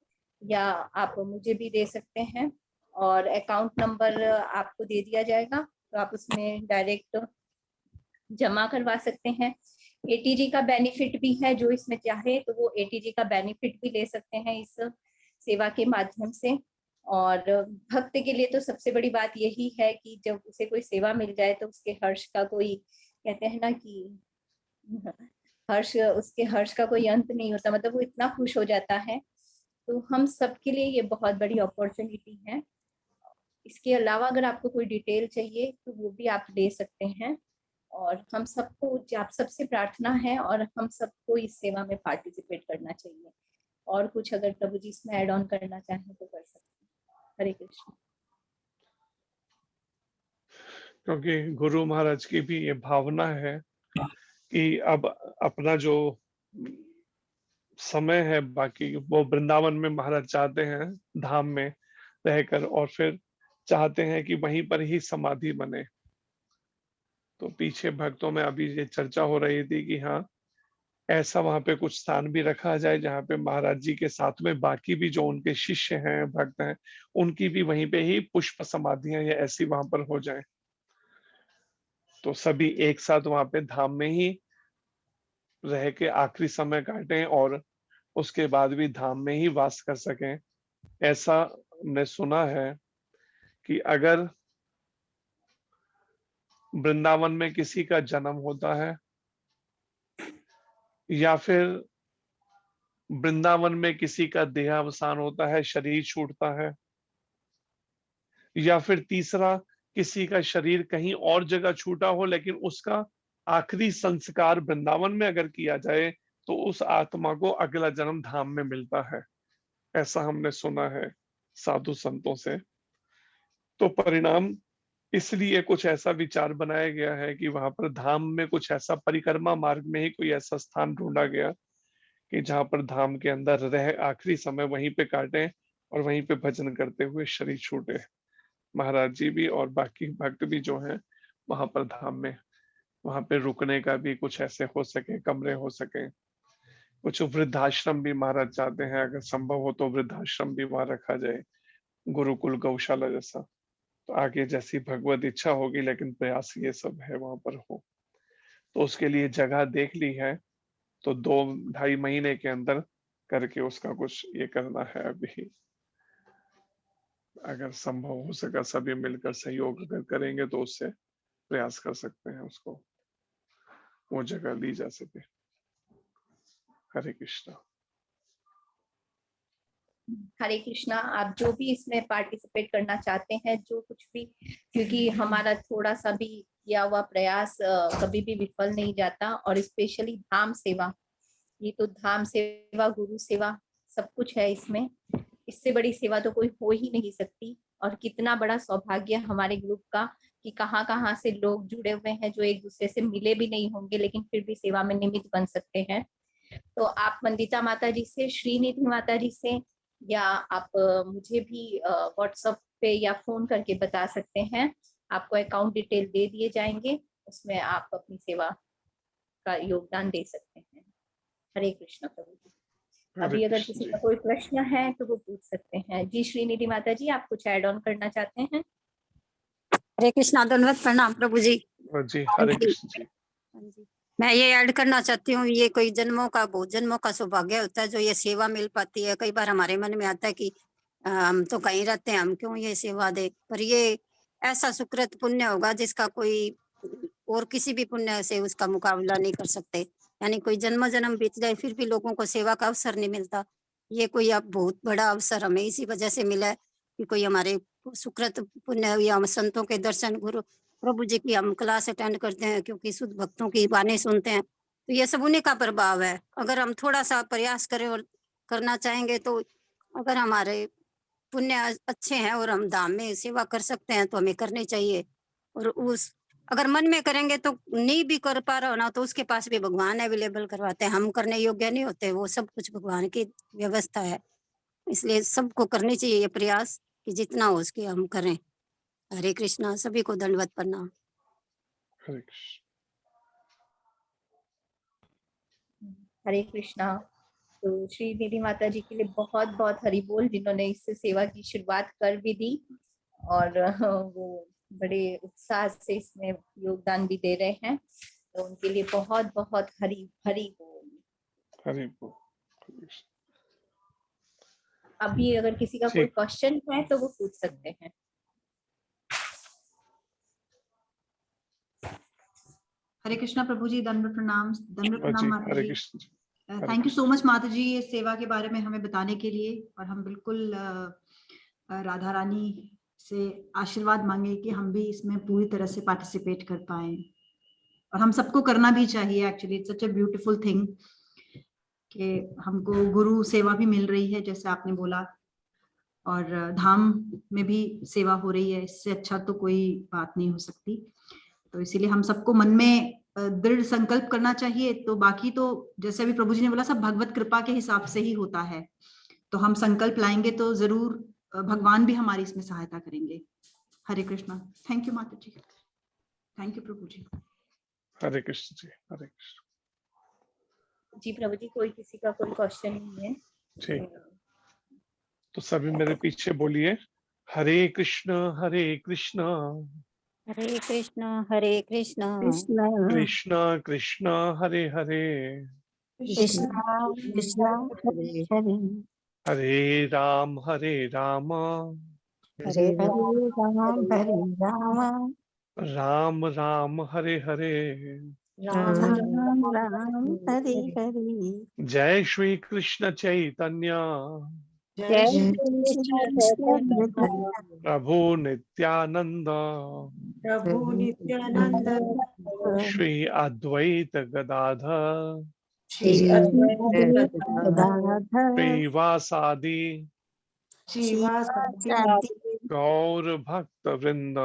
या आप मुझे भी दे सकते हैं, और अकाउंट नंबर आपको दे दिया जाएगा, तो आप उसमें डायरेक्ट जमा करवा सकते हैं। एटीजी का बेनिफिट भी है, जो इसमें चाहे तो वो एटीजी का बेनिफिट भी ले सकते हैं इस सेवा के माध्यम से। और भक्त के लिए तो सबसे बड़ी बात यही है कि जब उसे कोई सेवा मिल जाए तो उसके हर्ष का कोई, कहते हैं ना कि हर्ष, उसके हर्ष का कोई अंत नहीं होता। मतलब वो इतना खुश हो जाता है तो हम सबके लिए ये बहुत बड़ी अपॉर्चुनिटी है। इसके अलावा अगर आपको कोई डिटेल चाहिए तो वो भी आप ले सकते हैं। और हम सबको, आप सबसे प्रार्थना है और हम सबको इस सेवा में पार्टिसिपेट करना चाहिए। और कुछ अगर प्रभु जी इसमें ऐड ऑन करना चाहें तो कर सकते हैं। हरे कृष्ण। क्योंकि गुरु महाराज की भी ये भावना है कि अब अपना जो समय है बाकी वो वृंदावन में महाराज चाहते हैं धाम में रहकर, और फिर चाहते हैं कि वहीं पर ही समाधि बने। तो पीछे भक्तों में अभी ये चर्चा हो रही थी कि हाँ, ऐसा वहां पे कुछ स्थान भी रखा जाए जहाँ पे महाराज जी के साथ में बाकी भी जो उनके शिष्य हैं, भक्त हैं, उनकी भी वहीं पे ही पुष्प समाधियां या ऐसी वहां पर हो जाए, तो सभी एक साथ वहां पे धाम में ही रह के आखिरी समय काटें और उसके बाद भी धाम में ही वास कर सकें। ऐसा हमने सुना है कि अगर वृंदावन में किसी का जन्म होता है या फिर वृंदावन में किसी का देहावसान होता है, शरीर छूटता है, या फिर तीसरा किसी का शरीर कहीं और जगह छूटा हो लेकिन उसका आखिरी संस्कार वृंदावन में अगर किया जाए तो उस आत्मा को अगला जन्म धाम में मिलता है। ऐसा हमने सुना है साधु संतों से। तो परिणाम इसलिए कुछ ऐसा विचार बनाया गया है कि वहां पर धाम में कुछ ऐसा परिक्रमा मार्ग में ही कोई ऐसा स्थान ढूंढा गया कि जहां पर धाम के अंदर रह आखिरी समय वहीं पे काटें और वहीं पे भजन करते हुए शरीर छूटे। महाराज जी भी और बाकी भक्त भी जो हैं वहां पर धाम में, वहां पे रुकने का भी कुछ ऐसे हो सके, कमरे हो सके। कुछ वृद्धाश्रम भी महाराज चाहते हैं, अगर संभव हो तो वृद्धाश्रम भी वहां रखा जाए, गुरुकुल गौशाला जैसा। तो आगे जैसी भगवत इच्छा होगी, लेकिन प्रयास ये सब है वहां पर हो। तो उसके लिए जगह देख ली है, तो 2-2.5 महीने के अंदर करके उसका कुछ ये करना है अभी। अगर संभव हो सका सभी मिलकर सहयोग अगर करेंगे तो उससे प्रयास कर सकते हैं उसको वो जगह ली जा सके। हरे कृष्णा। हरे कृष्णा। आप जो भी इसमें पार्टिसिपेट करना चाहते हैं, जो कुछ भी, क्योंकि हमारा थोड़ा सा भी किया हुआ प्रयास कभी भी विफल नहीं जाता। और स्पेशली धाम सेवा, ये तो धाम सेवा, गुरु सेवा, सब कुछ है इसमें। इससे बड़ी सेवा तो कोई हो ही नहीं सकती। और कितना बड़ा सौभाग्य हमारे ग्रुप का कि कहाँ कहाँ से लोग जुड़े हुए हैं जो एक दूसरे से मिले भी नहीं होंगे लेकिन फिर भी सेवा में निमित्त बन सकते हैं। तो आप वंदिता माता जी से, श्रीनिधि माता जी से, या आप मुझे भी व्हाट्सएप पे या फोन करके बता सकते हैं। आपको अकाउंट डिटेल दे दिए जाएंगे, उसमें आप अपनी सेवा का योगदान दे सकते हैं। हरे कृष्ण प्रभु जी। हरे अभी अगर कृष्ण किसी जी। का कोई प्रश्न है तो वो पूछ सकते हैं। जी श्रीनिधि माता जी, आप कुछ ऐड ऑन करना चाहते हैं? हरे कृष्णा, दंडवत प्रणाम प्रभु जी। जी हरे कृष्ण जी। मैं ये ऐड करना चाहती हूँ, ये कोई जन्मों का, बहुत जन्मों का सौभाग्य होता है जो ये सेवा मिल पाती है। कई बार हमारे मन में आता है कि हम तो कहीं रहते हैं, हम क्यों ये सेवा दे, पर ये ऐसा सुकृत पुण्य होगा जिसका कोई और किसी भी पुण्य से उसका मुकाबला नहीं कर सकते। यानी कोई जन्म जन्म बीत जाए फिर भी लोगों को सेवा का अवसर नहीं मिलता। ये कोई अब बहुत बड़ा अवसर हमें इसी वजह से मिला है कि कोई हमारे सुकृत पुण्य या हम संतों के दर्शन, गुरु प्रभु जी की हम क्लास अटेंड करते हैं क्योंकि शुद्ध भक्तों की बातें सुनते हैं, तो ये सब उन्हीं का प्रभाव है। अगर हम थोड़ा सा प्रयास करें और करना चाहेंगे तो अगर हमारे पुण्य अच्छे हैं और हम धाम में सेवा कर सकते हैं तो हमें करनी चाहिए। और उस अगर मन में करेंगे तो नहीं भी कर पा रहा हो ना, तो उसके पास भी भगवान अवेलेबल करवाते हैं। हम करने योग्य नहीं होते, वो सब कुछ भगवान की व्यवस्था है। इसलिए सबको करनी चाहिए ये प्रयास कि जितना हो उसके हम करें। हरे कृष्णा, सभी को दंडवत प्रणाम। हरे कृष्ण। हरे कृष्णा। तो श्री निधि माता जी के लिए बहुत बहुत हरि बोल, जिन्होंने इस सेवा की शुरुआत कर भी दी और वो बड़े उत्साह से इसमें योगदान भी दे रहे हैं। तो उनके लिए बहुत बहुत हरि हरि बोल। हरि बोल। अभी अगर किसी का कोई ठीक। क्वेश्चन है तो वो पूछ सकते हैं। हरे कृष्णा प्रभु जी, दंड प्रणाम जी माता हरे जी। Krishna ji. Thank you so much माता जी ये सेवा के बारे में हमें बताने के लिए, और हम बिल्कुल राधा रानी से आशीर्वाद मांगे कि हम भी इसमें पूरी तरह से पार्टिसिपेट कर पाए, और हम सबको करना भी चाहिए। Actually it's such a beautiful thing कि हमको गुरु सेवा भी मिल रही है जैसे आपने बोला, और धाम में भी सेवा हो रही है। इससे अच्छा तो कोई बात नहीं हो सकती। तो इसीलिए हम सबको मन में दृढ़ संकल्प करना चाहिए। तो बाकी तो जैसे अभी प्रभु जी ने बोला सब भगवत कृपा के हिसाब से ही होता है। तो हम संकल्प लाएंगे तो जरूर भगवान भी हमारी इसमें सहायता करेंगे। हरे कृष्णा। थैंक यू माता जी। थैंक यू प्रभु जी। हरे कृष्ण जी। हरे कृष्ण जी प्रभु जी, कोई किसी का कोई क्वेश्चन नहीं है। ठीक, तो सभी मेरे पीछे बोलिए, हरे कृष्ण हरे कृष्ण हरे कृष्ण कृष्ण कृष्ण कृष्ण हरे हरे कृष्ण कृष्ण हरे हरे राम राम हरे राम राम राम हरे हरे। राम राम हरे हरे। जय श्री कृष्ण चैतन्य जय श्री कृष्ण प्रभु नित्यानंद प्रभु नित्यानंद श्री अद्वैत गदाधर श्री श्रीवासादि श्रीवास गौर भक्त वृंद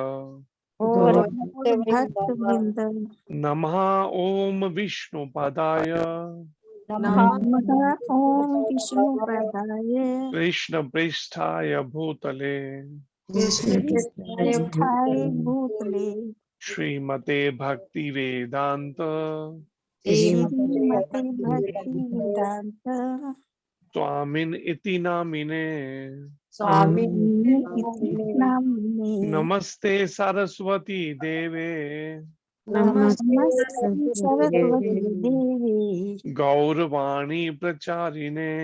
और भक्त वृंद नमः ओम विष्णु पदाय नमः ओम विष्णु पदाय कृष्ण पृष्ठाय भूतले पृष्ठाय भूतले श्रीमते भक्ति वेदांत श्रीमते भक्ति वेदांत स्वामिन इति नामिने स्वामी नामिने नमस्ते सरस्वती देवे नमस्ते सरस्वती देवी गौरवाणी प्रचारिणे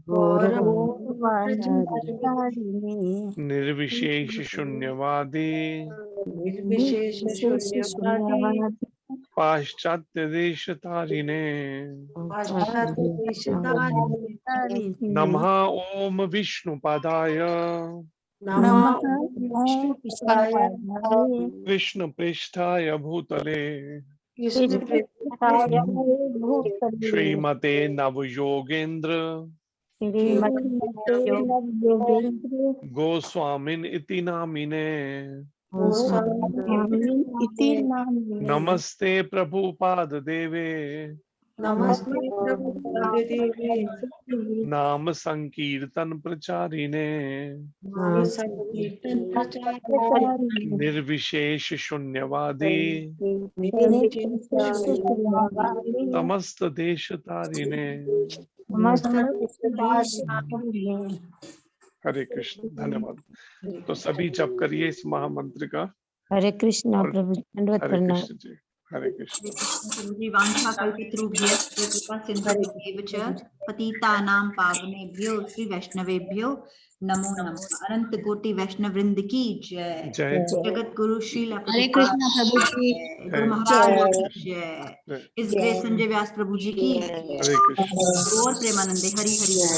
गौरवाणी निर्विशेष शून्यवादी विशेष शून्यवादी पाश्चात्य देश तारिणे नमः ओम विष्णु पदाय नमः ओम विष्णु पदाय कृष्ण पृष्ठाय भूतले पृष्ठाय भूतले श्रीमते नवयोगेंद्र श्रीमते योगेंद्र गोस्वामिन इति नामिने गोस्वामी इति नामिने नमस्ते प्रभुपाद देवे नमस्ते प्रभु देवी नाम संकीर्तन प्रचारिणे संकीर्तन प्रचार निर्विशेष शून्यवादी समस्त देश तारिणे। हरे कृष्ण। धन्यवाद। तो सभी जप करिए इस महामंत्र का। हरे कृष्णा प्रभु दंडवत हरे प्रणाम। कृष्ण जी। हरे कृष्ण। कृपा सिंधुभ्येव च पतितानां पावनेभ्यो श्री वैष्णवेभ्यो नमो नमः। अनंत कोटि वैष्णव वृंद की जय। जय जगत गुरु श्रील हरे कृष्णा प्रभु जी। गुरु महाराज की जय। इस ग्रेस संजय व्यास प्रभु जी की हरे कृष्ण। और प्रेमानंदे हरि हरि बोल।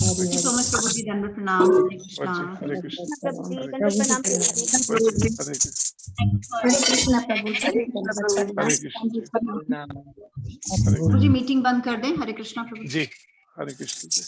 थैंक यू सो मच प्रभु जी। दंडवत प्रणाम। हरे कृष्णा। हरे कृष्ण। प्रणाम। हरे कृष्ण। प्रभु जी। हरे कृष्ण जी। प्रभु जी मीटिंग बंद कर दें। हरे कृष्णा प्रभु जी। जी। हरे कृष्ण जी।